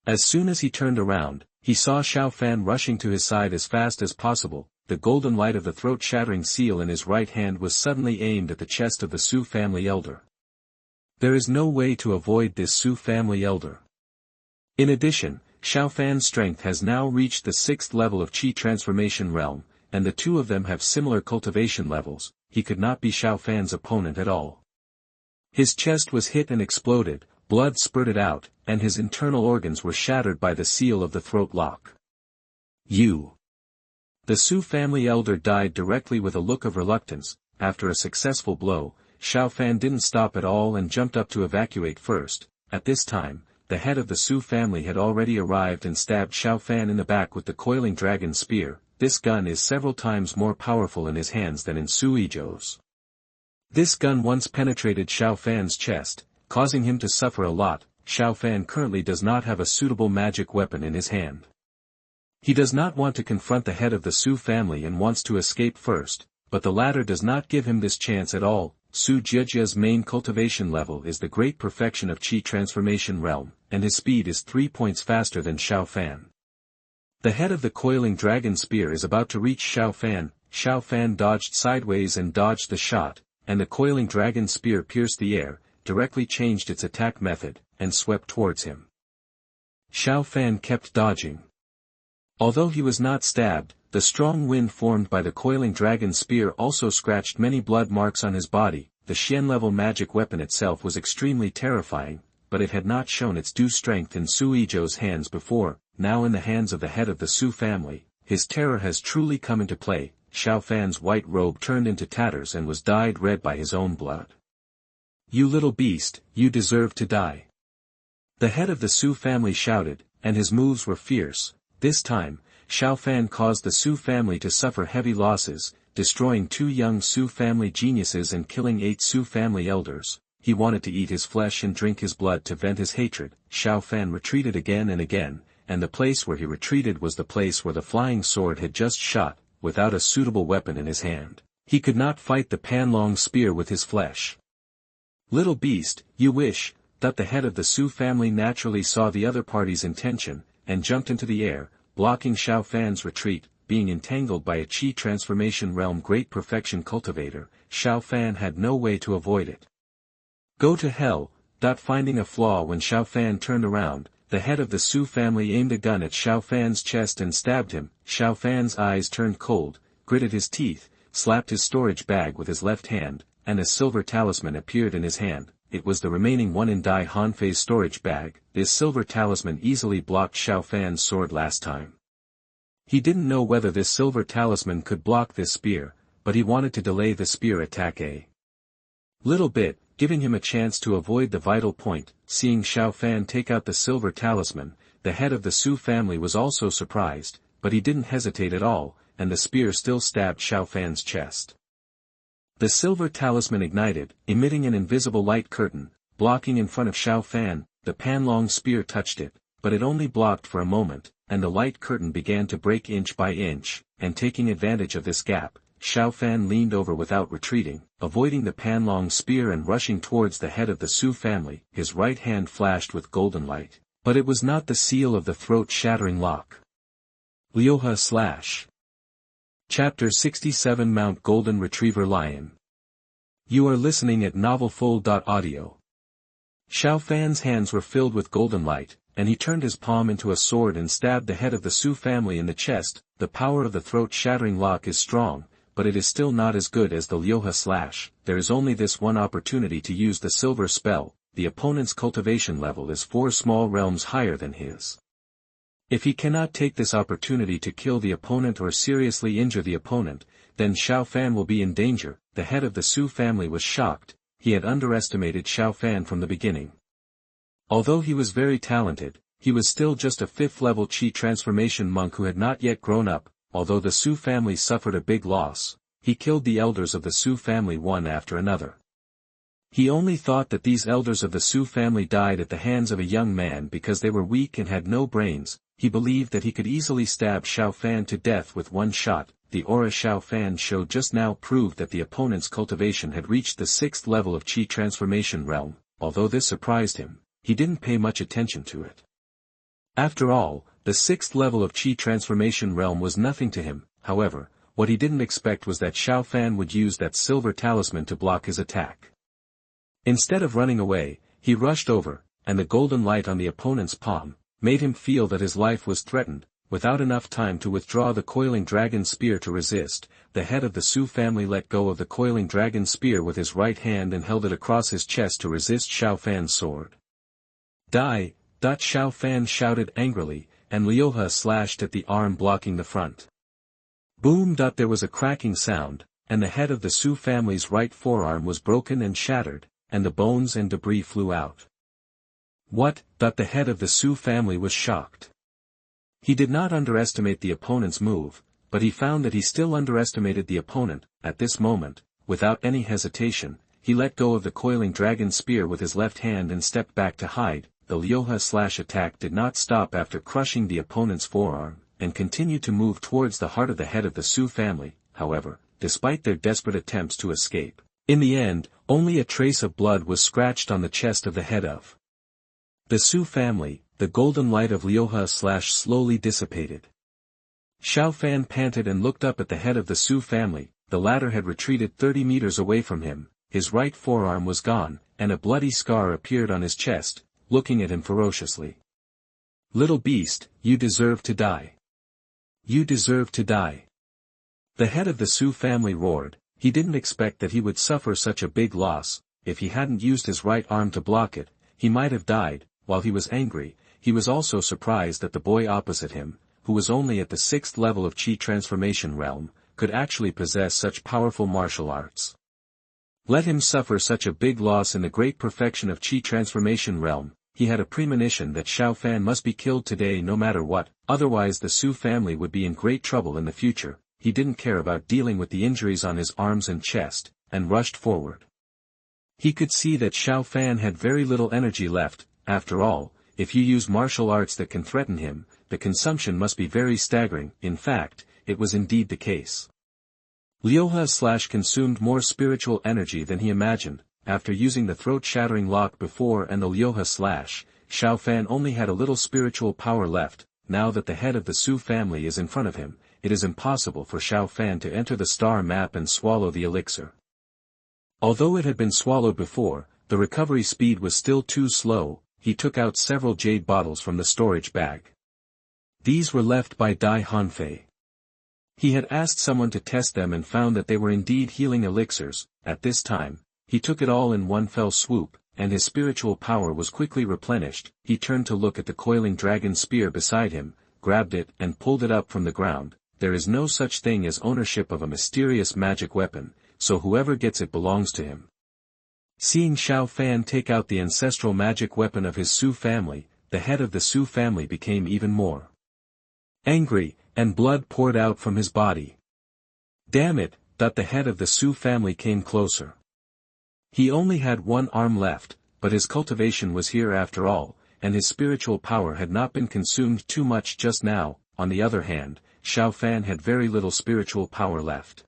As soon as he turned around, he saw Xiao Fan rushing to his side as fast as possible. The golden light of the throat-shattering seal in his right hand was suddenly aimed at the chest of the Su family elder. There is no way to avoid this Su family elder. In addition, Xiao Fan's strength has now reached the 6th level of Qi transformation realm, and the two of them have similar cultivation levels. He could not be Xiao Fan's opponent at all. His chest was hit and exploded, blood spurted out, and his internal organs were shattered by the seal of the throat lock. You! The Su family elder died directly with a look of reluctance. After a successful blow, Xiao Fan didn't stop at all and jumped up to evacuate first. At this time, the head of the Su family had already arrived and stabbed Xiao Fan in the back with the coiling dragon spear. This gun is several times more powerful in his hands than in Su Yizhou's. This gun once penetrated Xiao Fan's chest, causing him to suffer a lot. Xiao Fan currently does not have a suitable magic weapon in his hand. He does not want to confront the head of the Su family and wants to escape first, but the latter does not give him this chance at all. Su Zhejia's main cultivation level is the great perfection of Qi transformation realm, and his speed is 3 points faster than Xiao Fan. The head of the coiling dragon spear is about to reach Xiao Fan. Xiao Fan dodged sideways and dodged the shot, and the coiling dragon spear pierced the air, directly changed its attack method, and swept towards him. Xiao Fan kept dodging. Although he was not stabbed, the strong wind formed by the coiling dragon spear also scratched many blood marks on his body. The Xian-level magic weapon itself was extremely terrifying, but it had not shown its due strength in Su Yizhou's hands before. Now in the hands of the head of the Su family, his terror has truly come into play. Xiao Fan's white robe turned into tatters and was dyed red by his own blood. You little beast, you deserve to die. The head of the Su family shouted, and his moves were fierce. This time, Xiao Fan caused the Su family to suffer heavy losses, destroying 2 young Su family geniuses and killing 8 Su family elders. He wanted to eat his flesh and drink his blood to vent his hatred. Xiao Fan retreated again and again, and the place where he retreated was the place where the flying sword had just shot. Without a suitable weapon in his hand, he could not fight the panlong spear with his flesh. Little beast, you wish, that the head of the Su family naturally saw the other party's intention, and jumped into the air, blocking Xiao Fan's retreat. Being entangled by a Qi transformation realm great perfection cultivator, Xiao Fan had no way to avoid it. Go to hell! Finding a flaw when Xiao Fan turned around, the head of the Su family aimed a gun at Xiao Fan's chest and stabbed him. Xiao Fan's eyes turned cold, gritted his teeth, slapped his storage bag with his left hand, and a silver talisman appeared in his hand. It was the remaining one in Dai Hanfei's storage bag. This silver talisman easily blocked Xiao Fan's sword last time. He didn't know whether this silver talisman could block this spear, but he wanted to delay the spear attack a little bit, giving him a chance to avoid the vital point. Seeing Xiao Fan take out the silver talisman, the head of the Su family was also surprised, but he didn't hesitate at all, and the spear still stabbed Xiao Fan's chest. The silver talisman ignited, emitting an invisible light curtain, blocking in front of Xiao Fan. The panlong spear touched it, but it only blocked for a moment, and the light curtain began to break inch by inch, and taking advantage of this gap, Xiao Fan leaned over without retreating, avoiding the panlong spear and rushing towards the head of the Su family. His right hand flashed with golden light, but it was not the seal of the throat-shattering lock. Liuhe / Chapter 67 Mount Golden Retriever Lion. You are listening at novelfull.audio. Xiao Fan's hands were filled with golden light, and he turned his palm into a sword and stabbed the head of the Su family in the chest. The power of the throat-shattering lock is strong, but it is still not as good as the Liuhe slash. There is only this one opportunity to use the silver spell. The opponent's cultivation level is 4 small realms higher than his. If he cannot take this opportunity to kill the opponent or seriously injure the opponent, then Xiao Fan will be in danger. The head of the Su family was shocked. He had underestimated Xiao Fan from the beginning. Although he was very talented, he was still just a 5th-level Qi transformation monk who had not yet grown up. Although the Su family suffered a big loss, he killed the elders of the Su family one after another. He only thought that these elders of the Su family died at the hands of a young man because they were weak and had no brains. He believed that he could easily stab Xiao Fan to death with one shot. The aura Xiao Fan showed just now proved that the opponent's cultivation had reached the 6th level of Qi transformation realm. Although this surprised him, he didn't pay much attention to it. After all, the 6th level of Qi transformation realm was nothing to him. However, what he didn't expect was that Xiao Fan would use that silver talisman to block his attack. Instead of running away, he rushed over, and the golden light on the opponent's palm made him feel that his life was threatened. Without enough time to withdraw the coiling dragon spear to resist, the head of the Su family let go of the coiling dragon spear with his right hand and held it across his chest to resist Xiao Fan's sword. Die! Xiao Fan shouted angrily, and Liuhe slashed at the arm blocking the front. Boom! There was a cracking sound, and the head of the Su family's right forearm was broken and shattered, and the bones and debris flew out. What? The head of the Su family was shocked. He did not underestimate the opponent's move, but he found that he still underestimated the opponent. At this moment, without any hesitation, he let go of the coiling dragon spear with his left hand and stepped back to hide. The Liuhe slash attack did not stop after crushing the opponent's forearm, and continued to move towards the heart of the head of the Su family. However, despite their desperate attempts to escape, in the end, only a trace of blood was scratched on the chest of the head of the Su family. The golden light of Liuhe slash slowly dissipated. Xiao Fan panted and looked up at the head of the Su family. The latter had retreated 30 meters away from him. His right forearm was gone, and a bloody scar appeared on his chest, looking at him ferociously. Little beast, you deserve to die. You deserve to die. The head of the Su family roared. He didn't expect that he would suffer such a big loss. If he hadn't used his right arm to block it, he might have died. While he was angry, he was also surprised that the boy opposite him, who was only at the 6th level of Qi transformation realm, could actually possess such powerful martial arts. Let him suffer such a big loss in the great perfection of Qi transformation realm. He had a premonition that Xiao Fan must be killed today no matter what, otherwise the Su family would be in great trouble in the future. He didn't care about dealing with the injuries on his arms and chest, and rushed forward. He could see that Xiao Fan had very little energy left. After all, if you use martial arts that can threaten him, the consumption must be very staggering. In fact, it was indeed the case. Liuhe slash consumed more spiritual energy than he imagined. After using the throat-shattering lock before and the Liuhe slash, Xiao Fan only had a little spiritual power left. Now that the head of the Su family is in front of him, it is impossible for Xiao Fan to enter the star map and swallow the elixir. Although it had been swallowed before, the recovery speed was still too slow. He took out several jade bottles from the storage bag. These were left by Dai Hanfei. He had asked someone to test them and found that they were indeed healing elixirs. At this time, he took it all in one fell swoop, and his spiritual power was quickly replenished. He turned to look at the coiling dragon spear beside him, grabbed it and pulled it up from the ground. There is no such thing as ownership of a mysterious magic weapon, so whoever gets it belongs to him. Seeing Xiao Fan take out the ancestral magic weapon of his Su family, the head of the Su family became even more angry, and blood poured out from his body. Damn it! The head of the Su family came closer. He only had one arm left, but his cultivation was here after all, and his spiritual power had not been consumed too much just now. On the other hand, Xiao Fan had very little spiritual power left.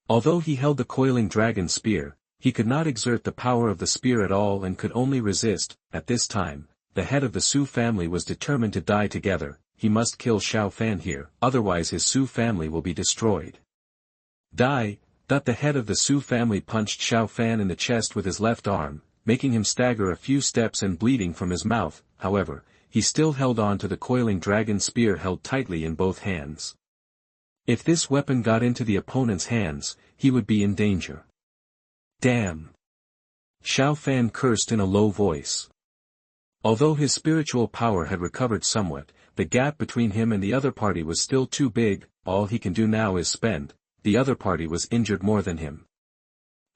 Although he held the coiling dragon spear, he could not exert the power of the spear at all and could only resist. At this time, the head of the Su family was determined to die together. He must kill Xiao Fan here, otherwise his Su family will be destroyed. Die! The head of the Su family punched Xiao Fan in the chest with his left arm. making him stagger a few steps and bleeding from his mouth. However, he still held on to the coiling dragon spear held tightly in both hands. If this weapon got into the opponent's hands, he would be in danger. Damn! Xiao Fan cursed in a low voice. Although his spiritual power had recovered somewhat, the gap between him and the other party was still too big. All he can do now is spend. The other party was injured more than him.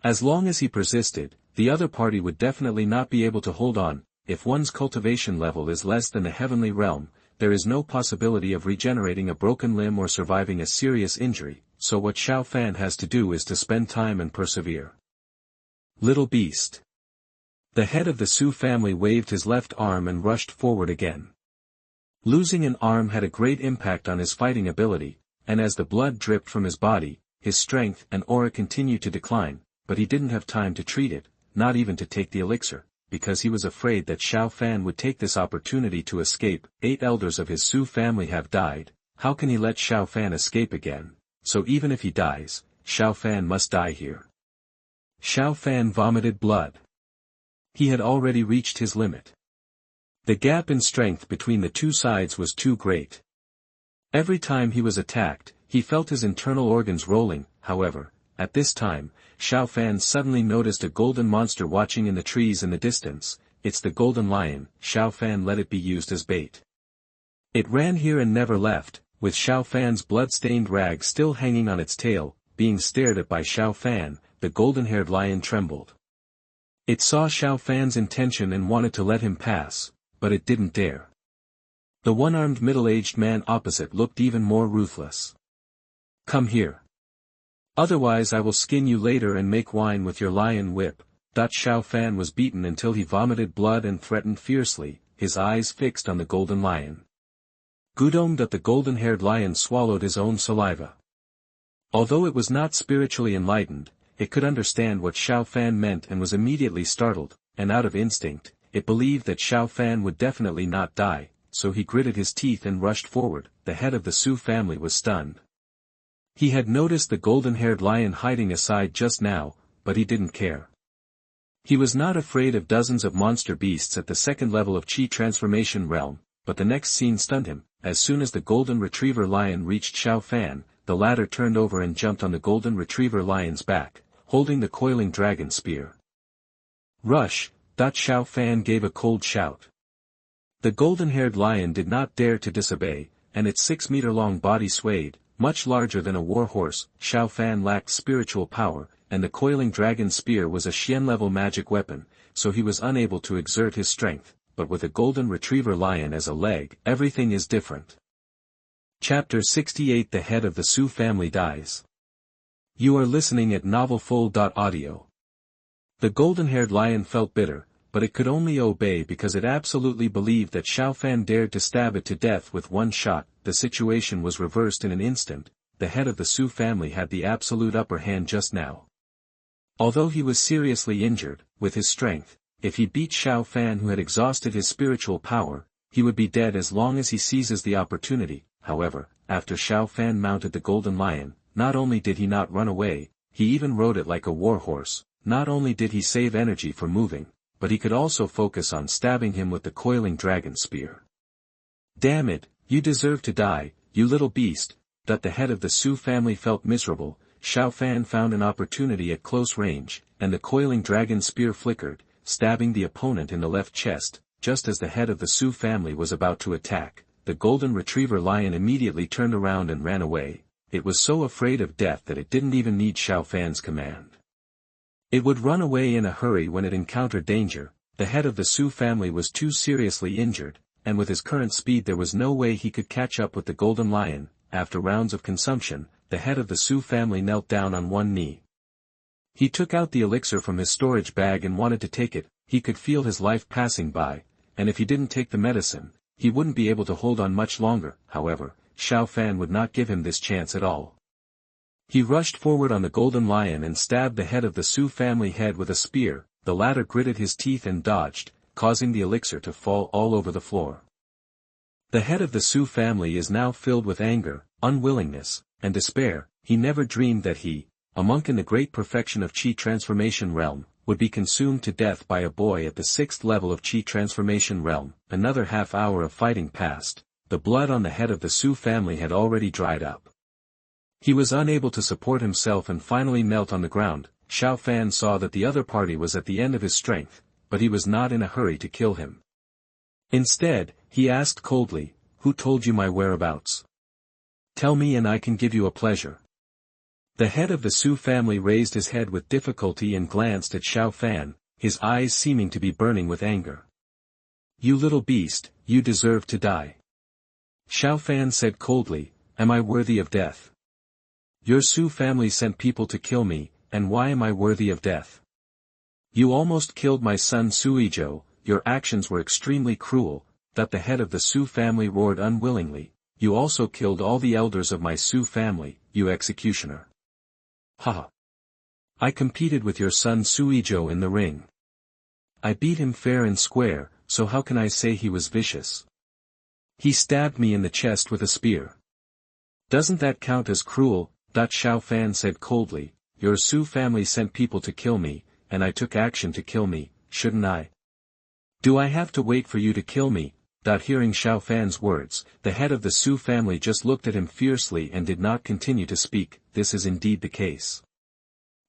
As long as he persisted, the other party would definitely not be able to hold on. If one's cultivation level is less than the heavenly realm, there is no possibility of regenerating a broken limb or surviving a serious injury, so what Xiao Fan has to do is to spend time and persevere. Little beast. The head of the Su family waved his left arm and rushed forward again. Losing an arm had a great impact on his fighting ability, and as the blood dripped from his body, his strength and aura continued to decline, but he didn't have time to treat it, not even to take the elixir, because he was afraid that Xiao Fan would take this opportunity to escape. 8 elders of his Su family have died. How can he let Xiao Fan escape again? So even if he dies, Xiao Fan must die here. Xiao Fan vomited blood. He had already reached his limit. The gap in strength between the two sides was too great. Every time he was attacked, he felt his internal organs rolling. However, at this time, Xiao Fan suddenly noticed a golden monster watching in the trees in the distance. It's the golden lion. Xiao Fan let it be used as bait. It ran here and never left, with Xiao Fan's blood-stained rag still hanging on its tail. Being stared at by Xiao Fan, the golden-haired lion trembled. It saw Xiao Fan's intention and wanted to let him pass, but it didn't dare. The one-armed middle-aged man opposite looked even more ruthless. Come here. Otherwise I will skin you later and make wine with your lion whip. Xiao Fan was beaten until he vomited blood and threatened fiercely, his eyes fixed on the golden lion. Gudong that the golden-haired lion swallowed his own saliva. Although it was not spiritually enlightened, it could understand what Xiao Fan meant and was immediately startled, and out of instinct, it believed that Xiao Fan would definitely not die, so he gritted his teeth and rushed forward. The head of the Su family was stunned. He had noticed the golden-haired lion hiding aside just now, but he didn't care. He was not afraid of dozens of monster beasts at the second level of Qi transformation realm, but the next scene stunned him. As soon as the golden retriever lion reached Xiao Fan, the latter turned over and jumped on the golden retriever lion's back, holding the coiling dragon spear. Rush! Xiao Fan gave a cold shout. The golden-haired lion did not dare to disobey, and its 6-meter-long body swayed, much larger than a war horse. Xiao Fan lacked spiritual power, and the coiling dragon spear was a Xian-level magic weapon, so he was unable to exert his strength, but with a golden retriever lion as a leg, everything is different. Chapter 68 The head of the Su family dies. You are listening at novelfull.audio. The golden-haired lion felt bitter, but it could only obey because it absolutely believed that Xiao Fan dared to stab it to death with one shot. The situation was reversed in an instant. The head of the Su family had the absolute upper hand just now. Although he was seriously injured, with his strength, if he beat Xiao Fan who had exhausted his spiritual power, he would be dead as long as he seizes the opportunity. However, after Xiao Fan mounted the golden lion, not only did he not run away, he even rode it like a war horse. Not only did he save energy for moving, but he could also focus on stabbing him with the coiling dragon spear. Damn it, you deserve to die, you little beast. The head of the Su family felt miserable. Xiao Fan found an opportunity at close range, and the coiling dragon spear flickered, stabbing the opponent in the left chest. Just as the head of the Su family was about to attack, the golden retriever lion immediately turned around and ran away. It was so afraid of death that it didn't even need Xiao Fan's command. It would run away in a hurry when it encountered danger. The head of the Su family was too seriously injured, and with his current speed there was no way he could catch up with the golden lion. After rounds of consumption, the head of the Su family knelt down on one knee. He took out the elixir from his storage bag and wanted to take it. He could feel his life passing by, and if he didn't take the medicine, he wouldn't be able to hold on much longer. However, Xiao Fan would not give him this chance at all. He rushed forward on the golden lion and stabbed the head of the Su family head with a spear. The latter gritted his teeth and dodged, causing the elixir to fall all over the floor. The head of the Su family is now filled with anger, unwillingness, and despair. He never dreamed that he, a monk in the great perfection of Qi transformation realm, would be consumed to death by a boy at the 6th level of Qi transformation realm. Another half hour of fighting passed, the blood on the head of the Su family had already dried up. He was unable to support himself and finally knelt on the ground. Xiao Fan saw that the other party was at the end of his strength, but he was not in a hurry to kill him. Instead, he asked coldly, "Who told you my whereabouts? Tell me and I can give you a pleasure." The head of the Su family raised his head with difficulty and glanced at Xiao Fan, his eyes seeming to be burning with anger. "You little beast, you deserve to die." Xiao Fan said coldly, "Am I worthy of death? Your Su family sent people to kill me, and why am I worthy of death? You almost killed my son Suizhou, your actions were extremely cruel." That the head of the Su family roared unwillingly, "You also killed all the elders of my Su family, you executioner. Ha! I competed with your son Suizhou in the ring. I beat him fair and square, so how can I say he was vicious? He stabbed me in the chest with a spear. Doesn't that count as cruel?" Xiao Fan said coldly, "Your Su family sent people to kill me, and I took action to kill me, shouldn't I? Do I have to wait for you to kill me?" Hearing Xiao Fan's words, the head of the Su family just looked at him fiercely and did not continue to speak. This is indeed the case.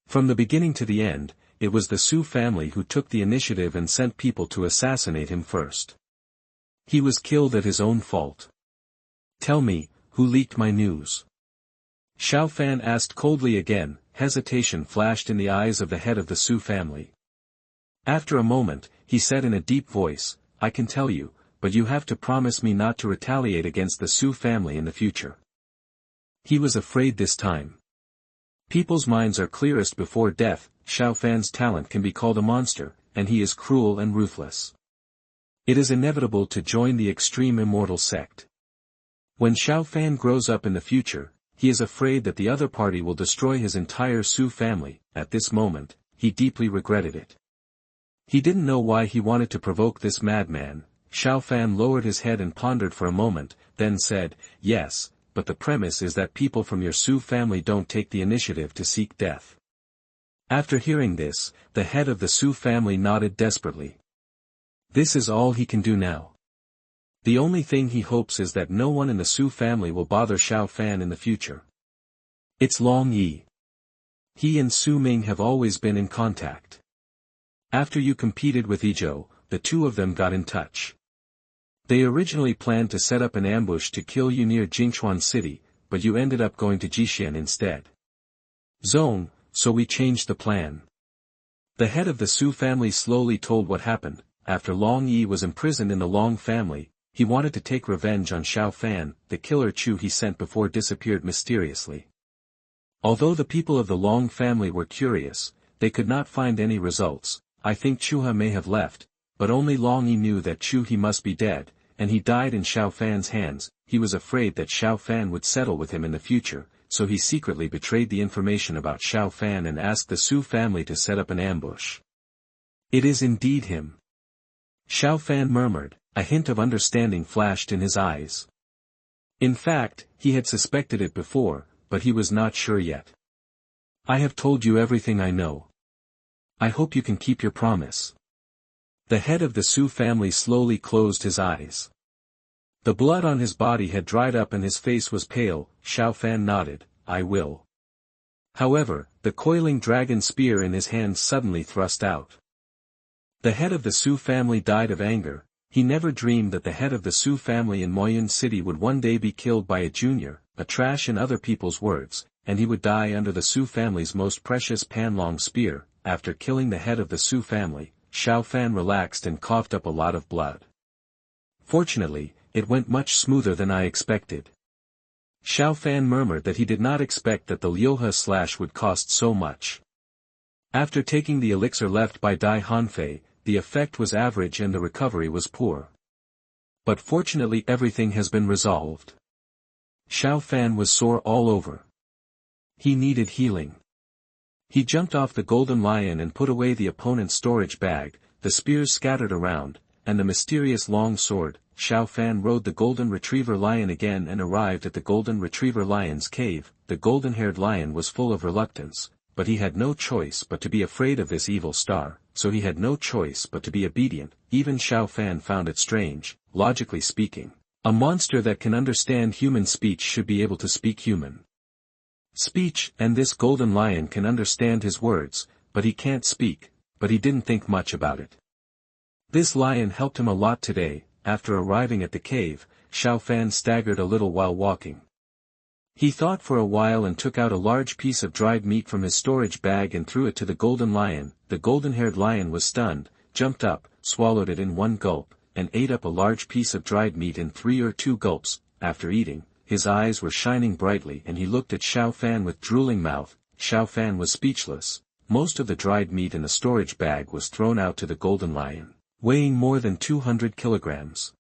From the beginning to the end, it was the Su family who took the initiative and sent people to assassinate him first. He was killed at his own fault. Tell me, who leaked my news? Xiao Fan asked coldly again. Hesitation flashed in the eyes of the head of the Su family. After a moment, he said in a deep voice, "I can tell you, but you have to promise me not to retaliate against the Su family in the future." He was afraid this time. People's minds are clearest before death. Xiao Fan's talent can be called a monster, and he is cruel and ruthless. It is inevitable to join the extreme immortal sect. When Xiao Fan grows up in the future, he is afraid that the other party will destroy his entire Su family. At this moment, he deeply regretted it. He didn't know why he wanted to provoke this madman. Xiao Fan lowered his head and pondered for a moment, then said, "Yes, but the premise is that people from your Su family don't take the initiative to seek death." After hearing this, the head of the Su family nodded desperately. This is all he can do now. The only thing he hopes is that no one in the Su family will bother Xiao Fan in the future. It's Long Yi. He and Su Ming have always been in contact. After you competed with Izhou, the two of them got in touch. They originally planned to set up an ambush to kill you near Jingchuan City, but you ended up going to Jixian instead. Zone, so we changed the plan. The head of the Su family slowly told what happened. After Long Yi was imprisoned in the Long family, he wanted to take revenge on Xiao Fan. The killer Chu he sent before disappeared mysteriously. Although the people of the Long family were curious, they could not find any results. I think Chuha may have left, but only Long Yi knew that Chu he must be dead, and he died in Xiao Fan's hands. He was afraid that Xiao Fan would settle with him in the future, so he secretly betrayed the information about Xiao Fan and asked the Su family to set up an ambush. It is indeed him. Xiao Fan murmured, a hint of understanding flashed in his eyes. In fact, he had suspected it before, but he was not sure yet. I have told you everything I know. I hope you can keep your promise. The head of the Su family slowly closed his eyes. The blood on his body had dried up and his face was pale. Xiao Fan nodded, I will. However, the coiling dragon spear in his hand suddenly thrust out. The head of the Su family died of anger. He never dreamed that the head of the Su family in Moyun City would one day be killed by a junior, a trash in other people's words, and he would die under the Su family's most precious Panlong spear. After killing the head of the Su family, Xiao Fan relaxed and coughed up a lot of blood. Fortunately, it went much smoother than I expected. Xiao Fan murmured that he did not expect that the Liuhe slash would cost so much. After taking the elixir left by Dai Hanfei, the effect was average and the recovery was poor. But fortunately everything has been resolved. Xiao Fan was sore all over. He needed healing. He jumped off the golden lion and put away the opponent's storage bag. The spears scattered around, and the mysterious long sword. Xiao Fan rode the golden retriever lion again and arrived at the golden retriever lion's cave. The golden-haired lion was full of reluctance, but he had no choice but to be afraid of this evil star, so he had no choice but to be obedient. Even Xiao Fan found it strange, logically speaking. A monster that can understand human speech should be able to speak human speech, and this golden lion can understand his words, but he can't speak, but he didn't think much about it. This lion helped him a lot today. After arriving at the cave, Xiao Fan staggered a little while walking. He thought for a while and took out a large piece of dried meat from his storage bag and threw it to the golden lion. The golden-haired lion was stunned, jumped up, swallowed it in one gulp, and ate up a large piece of dried meat in 3 or 2 gulps. After eating, his eyes were shining brightly and he looked at Xiao Fan with drooling mouth. Xiao Fan was speechless. Most of the dried meat in the storage bag was thrown out to the golden lion, weighing more than 200 kilograms.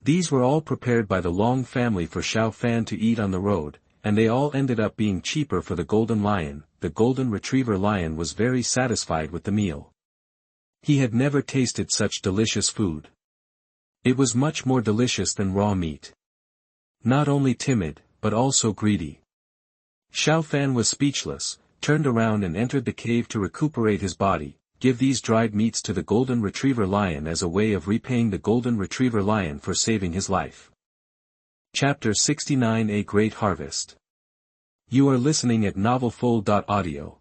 These were all prepared by the Long family for Xiao Fan to eat on the road, and they all ended up being cheaper for the golden lion. The golden retriever lion was very satisfied with the meal. He had never tasted such delicious food. It was much more delicious than raw meat. Not only timid, but also greedy. Xiao Fan was speechless, turned around and entered the cave to recuperate his body. Give these dried meats to the golden retriever lion as a way of repaying the golden retriever lion for saving his life. Chapter 69, A Great Harvest. You are listening at novelfull.audio.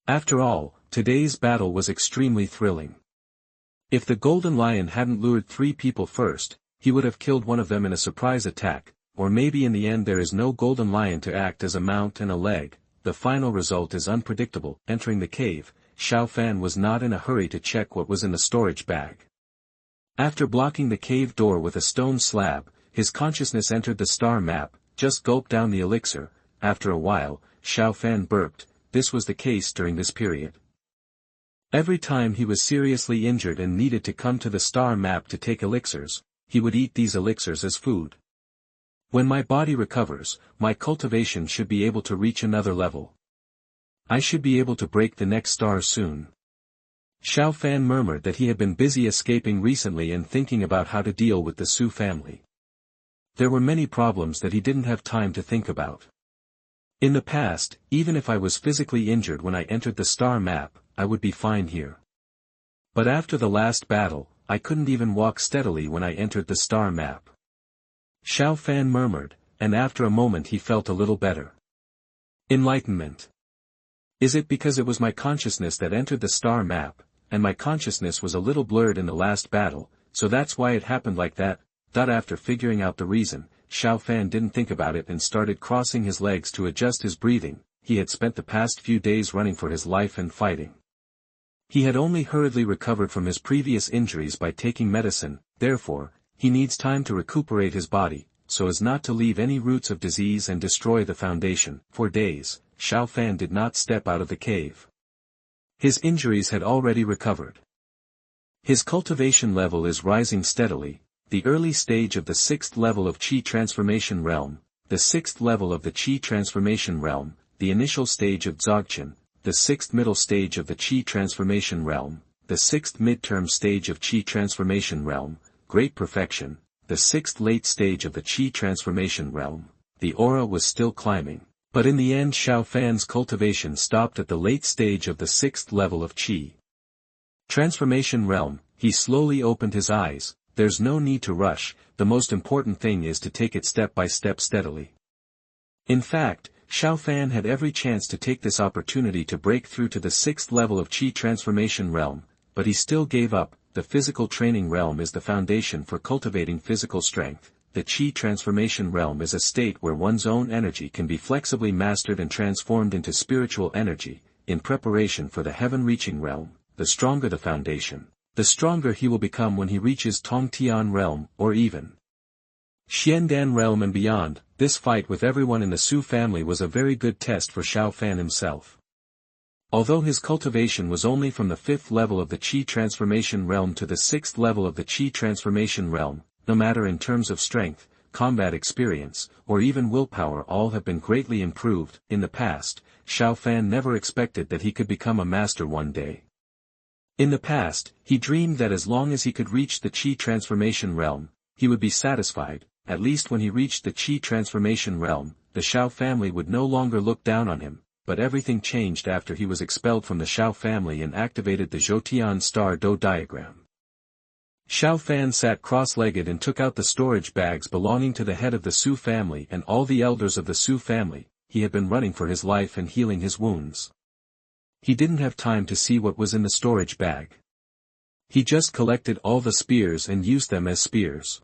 After all, today's battle was extremely thrilling. If the golden lion hadn't lured 3 people first, he would have killed one of them in a surprise attack, or maybe in the end there is no golden lion to act as a mount and a leg. The final result is unpredictable. Entering the cave, Xiao Fan was not in a hurry to check what was in the storage bag. After blocking the cave door with a stone slab, his consciousness entered the star map, just gulped down the elixir. After a while, Xiao Fan burped. This was the case during this period. Every time he was seriously injured and needed to come to the star map to take elixirs, he would eat these elixirs as food. When my body recovers, my cultivation should be able to reach another level. I should be able to break the next star soon. Xiao Fan murmured that he had been busy escaping recently and thinking about how to deal with the Su family. There were many problems that he didn't have time to think about. In the past, even if I was physically injured when I entered the star map, I would be fine here. But after the last battle, I couldn't even walk steadily when I entered the star map. Xiao Fan murmured, and after a moment he felt a little better. Enlightenment. Is it because it was my consciousness that entered the star map, and my consciousness was a little blurred in the last battle, so that's why it happened like that? After figuring out the reason, Xiao Fan didn't think about it and started crossing his legs to adjust his breathing. He had spent the past few days running for his life and fighting. He had only hurriedly recovered from his previous injuries by taking medicine, therefore, he needs time to recuperate his body, so as not to leave any roots of disease and destroy the foundation. For days, Xiao Fan did not step out of the cave. His injuries had already recovered. His cultivation level is rising steadily, the early stage of the 6th level of Qi Transformation Realm, the 6th level of the Qi Transformation Realm, the initial stage of Zhoutian, the 6th middle stage of the Qi Transformation Realm, the 6th midterm stage of Qi Transformation Realm, Great Perfection, the 6th late stage of the Qi Transformation Realm. The aura was still climbing, but in the end Xiao Fan's cultivation stopped at the late stage of the 6th level of Qi Transformation Realm. He slowly opened his eyes. There's no need to rush, the most important thing is to take it step by step steadily. In fact, Xiao Fan had every chance to take this opportunity to break through to the 6th level of Qi Transformation Realm, but he still gave up. The physical training realm is the foundation for cultivating physical strength. The Qi Transformation Realm is a state where one's own energy can be flexibly mastered and transformed into spiritual energy. In preparation for the heaven-reaching realm, the stronger the foundation, the stronger he will become when he reaches Tongtian Realm, or even Xiandan Realm and beyond. This fight with everyone in the Su family was a very good test for Xiao Fan himself. Although his cultivation was only from the 5th level of the Qi Transformation Realm to the 6th level of the Qi Transformation Realm, no matter in terms of strength, combat experience, or even willpower, all have been greatly improved. In the past, Xiao Fan never expected that he could become a master one day. In the past, he dreamed that as long as he could reach the Qi Transformation Realm, he would be satisfied. At least when he reached the Qi Transformation Realm, the Xiao family would no longer look down on him. but everything changed after he was expelled from the Xiao family and activated the Zhoutian Star diagram. Xiao Fan sat cross-legged and took out the storage bags belonging to the head of the Su family and all the elders of the Su family. He had been running for his life and healing his wounds. He didn't have time to see what was in the storage bag. He just collected all the spears and used them as spears.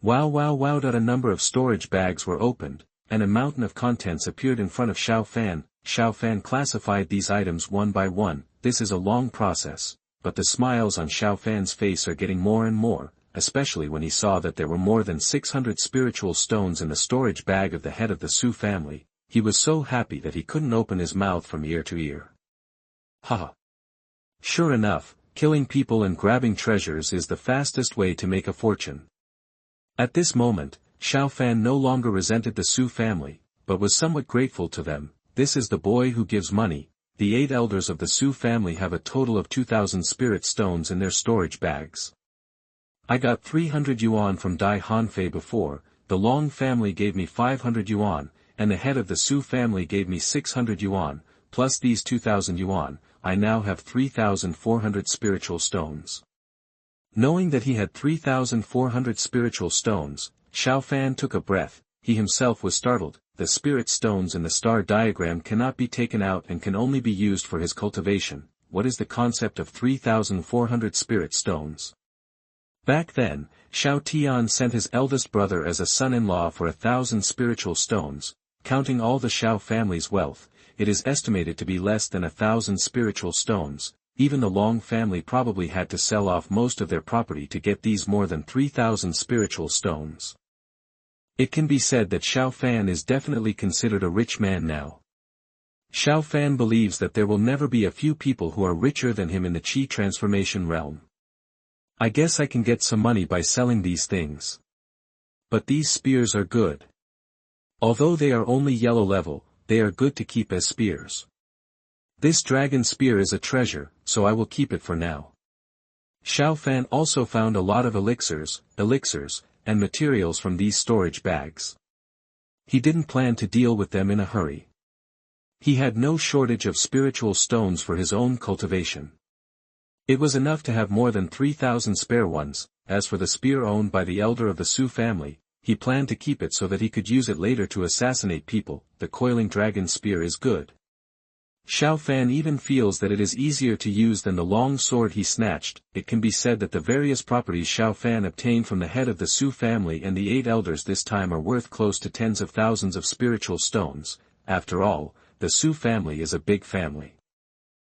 Wow! A number of storage bags were opened, and a mountain of contents appeared in front of Xiao Fan. Xiao Fan classified these items one by one. This is a long process, but the smiles on Xiao Fan's face are getting more and more, especially when he saw that there were more than 600 spiritual stones in the storage bag of the head of the Su family. He was so happy that he couldn't open his mouth from ear to ear. Haha! Sure enough, killing people and grabbing treasures is the fastest way to make a fortune. At this moment, Xiao Fan no longer resented the Su family, but was somewhat grateful to them. This is the boy who gives money. The 8 elders of the Su family have a total of 2,000 spirit stones in their storage bags. I got 300 yuan from Dai Hanfei before, the Long family gave me 500 yuan, and the head of the Su family gave me 600 yuan, plus these 2,000 yuan, I now have 3,400 spiritual stones. Knowing that he had 3,400 spiritual stones, Xiao Fan took a breath. He himself was startled. The spirit stones in the star diagram cannot be taken out and can only be used for his cultivation. What is the concept of 3,400 spirit stones? Back then, Xiao Tian sent his eldest brother as a son-in-law for 1,000 spiritual stones. Counting all the Xiao family's wealth, it is estimated to be less than 1,000 spiritual stones. Even the Long family probably had to sell off most of their property to get these more than 3,000 spiritual stones. It can be said that Xiao Fan is definitely considered a rich man now. Xiao Fan believes that there will never be a few people who are richer than him in the Qi transformation realm. I guess I can get some money by selling these things. But these spears are good. Although they are only yellow level, they are good to keep as spears. This dragon spear is a treasure, so I will keep it for now. Xiao Fan also found a lot of elixirs, and materials from these storage bags. He didn't plan to deal with them in a hurry. He had no shortage of spiritual stones for his own cultivation. It was enough to have more than 3,000 spare ones. As for the spear owned by the elder of the Su family, he planned to keep it so that he could use it later to assassinate people. The coiling dragon spear is good. Xiao Fan even feels that it is easier to use than the long sword he snatched. It can be said that the various properties Xiao Fan obtained from the head of the Su family and the 8 elders this time are worth close to tens of thousands of spiritual stones. After all, the Su family is a big family.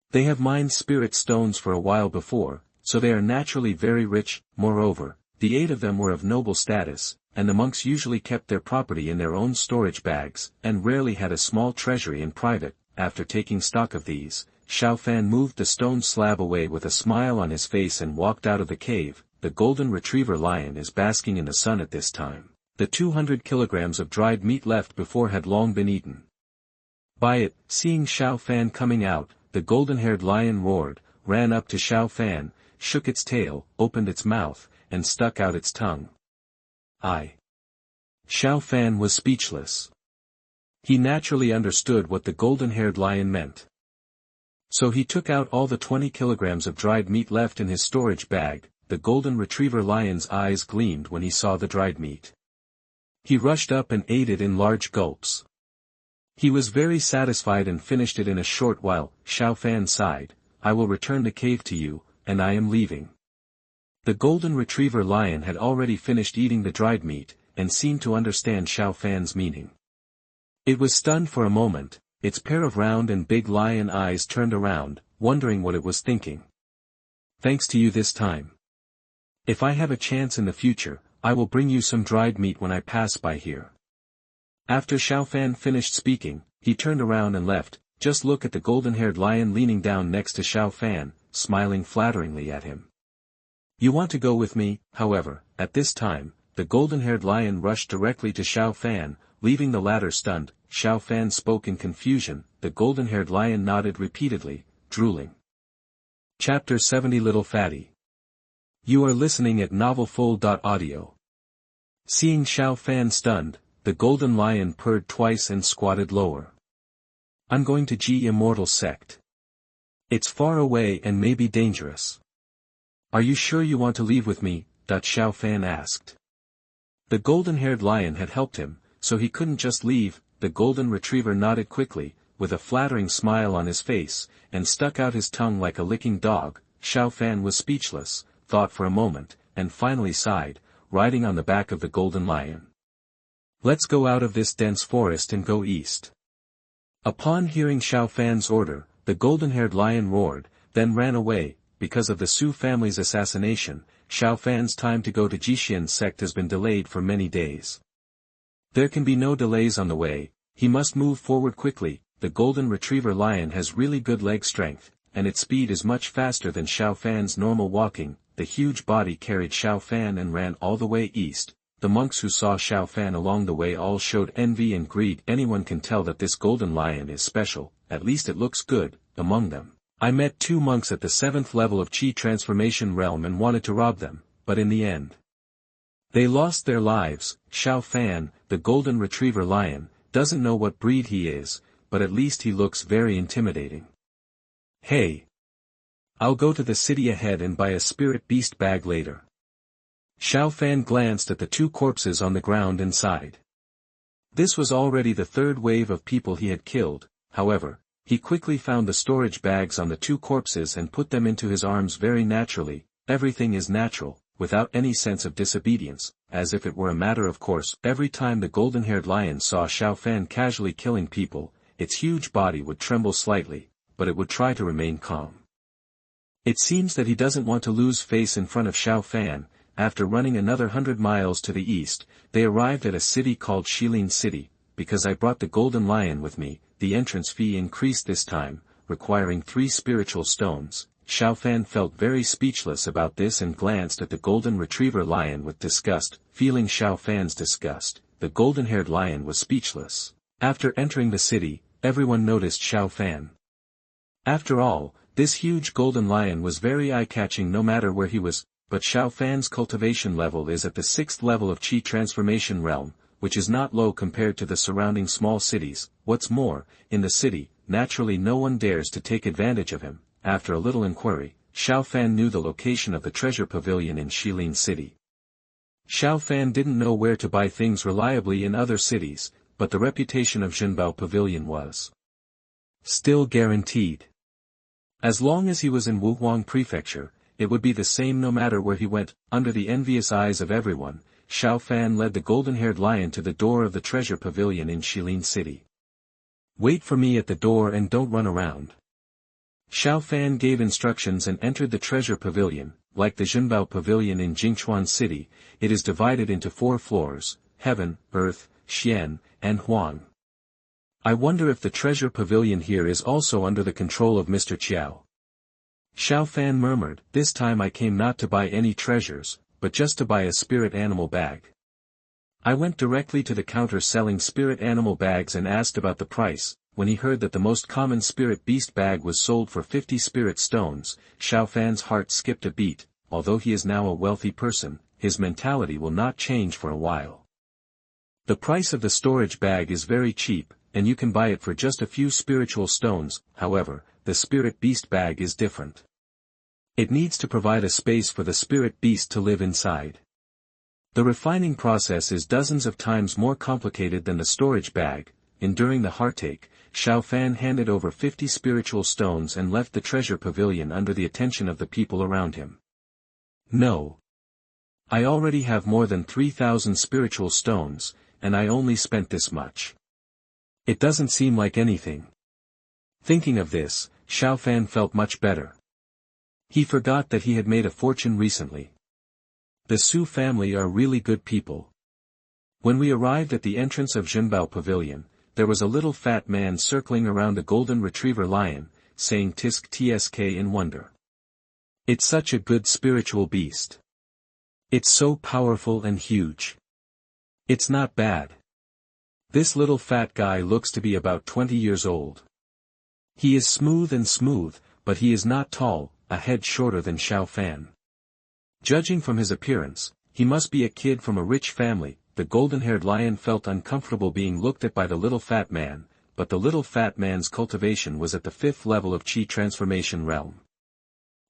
They have mined spirit stones for a while before, so they are naturally very rich. Moreover, the 8 of them were of noble status, and the monks usually kept their property in their own storage bags, and rarely had a small treasury in private. After taking stock of these, Xiao Fan moved the stone slab away with a smile on his face and walked out of the cave. The golden retriever lion is basking in the sun at this time. The 200 kilograms of dried meat left before had long been eaten. By it, seeing Xiao Fan coming out, the golden-haired lion roared, ran up to Xiao Fan, shook its tail, opened its mouth, and stuck out its tongue. Xiao Fan was speechless. He naturally understood what the golden-haired lion meant. So he took out all the 20 kilograms of dried meat left in his storage bag. The golden retriever lion's eyes gleamed when he saw the dried meat. He rushed up and ate it in large gulps. He was very satisfied and finished it in a short while. Xiao Fan sighed, I will return the cave to you, and I am leaving. The golden retriever lion had already finished eating the dried meat, and seemed to understand Xiao Fan's meaning. It was stunned for a moment. Its pair of round and big lion eyes turned around, wondering what it was thinking. Thanks to you this time. If I have a chance in the future, I will bring you some dried meat when I pass by here. After Xiao Fan finished speaking, he turned around and left. Just look at the golden-haired lion leaning down next to Xiao Fan, smiling flatteringly at him. You want to go with me? However, at this time, the golden-haired lion rushed directly to Xiao Fan, leaving the latter stunned. Xiao Fan spoke in confusion. The golden-haired lion nodded repeatedly, drooling. Chapter 70 Little Fatty. You are listening at novelfull.audio. Seeing Xiao Fan stunned, the golden lion purred twice and squatted lower. I'm going to G Immortal Sect. It's far away and may be dangerous. Are you sure you want to leave with me? Xiao Fan asked. The golden-haired lion had helped him, so he couldn't just leave. The golden retriever nodded quickly, with a flattering smile on his face, and stuck out his tongue like a licking dog. Xiao Fan was speechless, thought for a moment, and finally sighed, riding on the back of the golden lion. Let's go out of this dense forest and go east. Upon hearing Xiao Fan's order, the golden-haired lion roared, then ran away. Because of the Su family's assassination, Xiao Fan's time to go to Zhoutian sect has been delayed for many days. There can be no delays on the way, he must move forward quickly. The golden retriever lion has really good leg strength, and its speed is much faster than Xiao Fan's normal walking. The huge body carried Xiao Fan and ran all the way east. The monks who saw Xiao Fan along the way all showed envy and greed. Anyone can tell that this golden lion is special, at least it looks good. Among them, I met 2 monks at the 7th level of Qi transformation realm and wanted to rob them, but in the end, they lost their lives. Xiao Fan, the golden retriever lion, doesn't know what breed he is, but at least he looks very intimidating. Hey! I'll go to the city ahead and buy a spirit beast bag later. Xiao Fan glanced at the 2 corpses on the ground and sighed. This was already the 3rd wave of people he had killed. However, he quickly found the storage bags on the 2 corpses and put them into his arms very naturally. Everything is natural, without any sense of disobedience, as if it were a matter of course. Every time the golden-haired lion saw Xiao Fan casually killing people, its huge body would tremble slightly, but it would try to remain calm. It seems that he doesn't want to lose face in front of Xiao Fan. After running another 100 miles to the east, they arrived at a city called Shilin City. Because I brought the golden lion with me, the entrance fee increased this time, requiring 3 spiritual stones. Xiao Fan felt very speechless about this and glanced at the golden retriever lion with disgust. Feeling Xiao Fan's disgust, the golden-haired lion was speechless. After entering the city, everyone noticed Xiao Fan. After all, this huge golden lion was very eye-catching no matter where he was, but Xiao Fan's cultivation level is at the 6th level of Qi transformation realm, which is not low compared to the surrounding small cities. What's more, in the city, naturally no one dares to take advantage of him. After a little inquiry, Xiao Fan knew the location of the treasure pavilion in Shilin City. Xiao Fan didn't know where to buy things reliably in other cities, but the reputation of Zhenbao Pavilion was still guaranteed. As long as he was in Wuhuang Prefecture, it would be the same no matter where he went. Under the envious eyes of everyone, Xiao Fan led the golden-haired lion to the door of the treasure pavilion in Shilin City. Wait for me at the door and don't run around. Xiao Fan gave instructions and entered the treasure pavilion. Like the Zhenbao Pavilion in Jingchuan City, it is divided into 4 floors: Heaven, Earth, Xian, and Huang. I wonder if the treasure pavilion here is also under the control of Mr. Qiao. Xiao Fan murmured, this time I came not to buy any treasures, but just to buy a spirit animal bag. I went directly to the counter selling spirit animal bags and asked about the price. When he heard that the most common spirit beast bag was sold for 50 spirit stones, Xiao Fan's heart skipped a beat. Although he is now a wealthy person, his mentality will not change for a while. The price of the storage bag is very cheap, and you can buy it for just a few spiritual stones. However, the spirit beast bag is different. It needs to provide a space for the spirit beast to live inside. The refining process is dozens of times more complicated than the storage bag. Enduring the heartache, Xiao Fan handed over 50 spiritual stones and left the treasure pavilion under the attention of the people around him. No. I already have more than 3,000 spiritual stones, and I only spent this much. It doesn't seem like anything. Thinking of this, Xiao Fan felt much better. He forgot that he had made a fortune recently. The Su family are really good people. When we arrived at the entrance of Zhenbao Pavilion, there was a little fat man circling around a golden retriever lion, saying tisk tsk in wonder. It's such a good spiritual beast. It's so powerful and huge. It's not bad. This little fat guy looks to be about 20 years old. He is smooth, but he is not tall, a head shorter than Xiao Fan. Judging from his appearance, he must be a kid from a rich family. The golden-haired lion felt uncomfortable being looked at by the little fat man, but the little fat man's cultivation was at the 5th level of Qi transformation realm.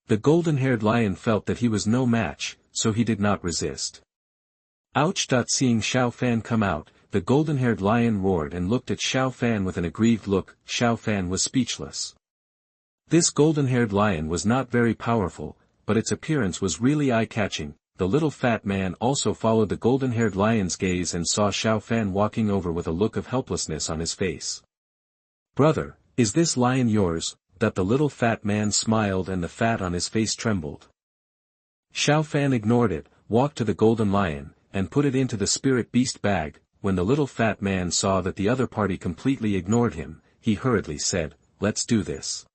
The golden-haired lion felt that he was no match, so he did not resist. Ouch! Seeing Xiao Fan come out, the golden-haired lion roared and looked at Xiao Fan with an aggrieved look. Xiao Fan was speechless. This golden-haired lion was not very powerful, but its appearance was really eye-catching. The little fat man also followed the golden-haired lion's gaze and saw Xiao Fan walking over with a look of helplessness on his face. "Brother, is this lion yours?" That the little fat man smiled and the fat on his face trembled. Xiao Fan ignored it, walked to the golden lion, and put it into the spirit beast bag. When the little fat man saw that the other party completely ignored him, he hurriedly said, "Let's do this.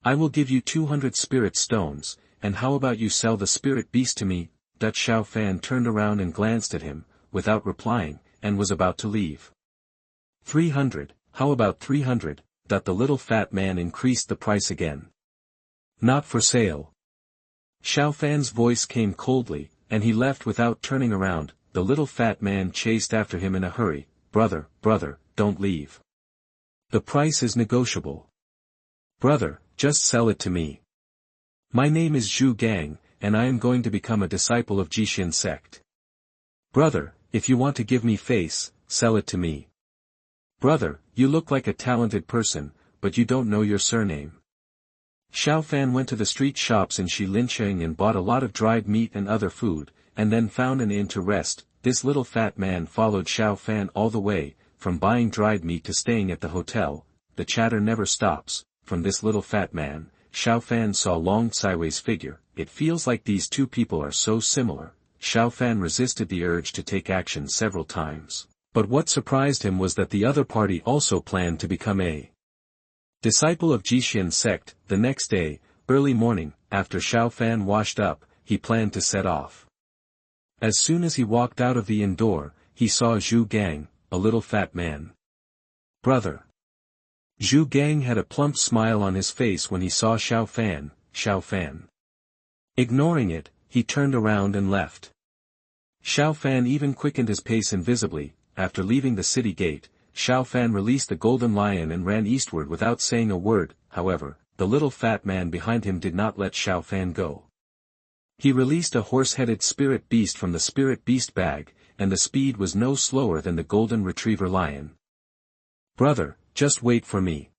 I will give you 200 spirit stones, and how about you sell the spirit beast to me?" Xiao Fan turned around and glanced at him, without replying, and was about to leave. 300, how about 300? The little fat man increased the price again. "Not for sale." Xiao Fan's voice came coldly, and he left without turning around. The little fat man chased after him in a hurry. Brother, don't leave. The price is negotiable. Brother, just sell it to me. My name is Zhu Gang, and I am going to become a disciple of Zhoutian sect. Brother, if you want to give me face, sell it to me. Brother, you look like a talented person, but you don't know your surname. Xiao Fan went to the street shops in Xianxia and bought a lot of dried meat and other food, and then found an inn to rest. This little fat man followed Xiao Fan all the way, from buying dried meat to staying at the hotel. The chatter never stops. From this little fat man, Xiao Fan saw Long Siwei's figure. It feels like these two people are so similar. Xiao Fan resisted the urge to take action several times, but what surprised him was that the other party also planned to become a disciple of Zhoutian sect. The next day, early morning, after Xiao Fan washed up, he planned to set off. As soon as he walked out of the inn door, he saw Zhu Gang, a little fat man. Brother. Zhu Gang had a plump smile on his face when he saw Xiao Fan. Ignoring it, he turned around and left. Xiao Fan even quickened his pace invisibly. After leaving the city gate, Xiao Fan released the golden lion and ran eastward without saying a word. However, the little fat man behind him did not let Xiao Fan go. He released a horse-headed spirit beast from the spirit beast bag, and the speed was no slower than the golden retriever lion. Brother, just wait for me.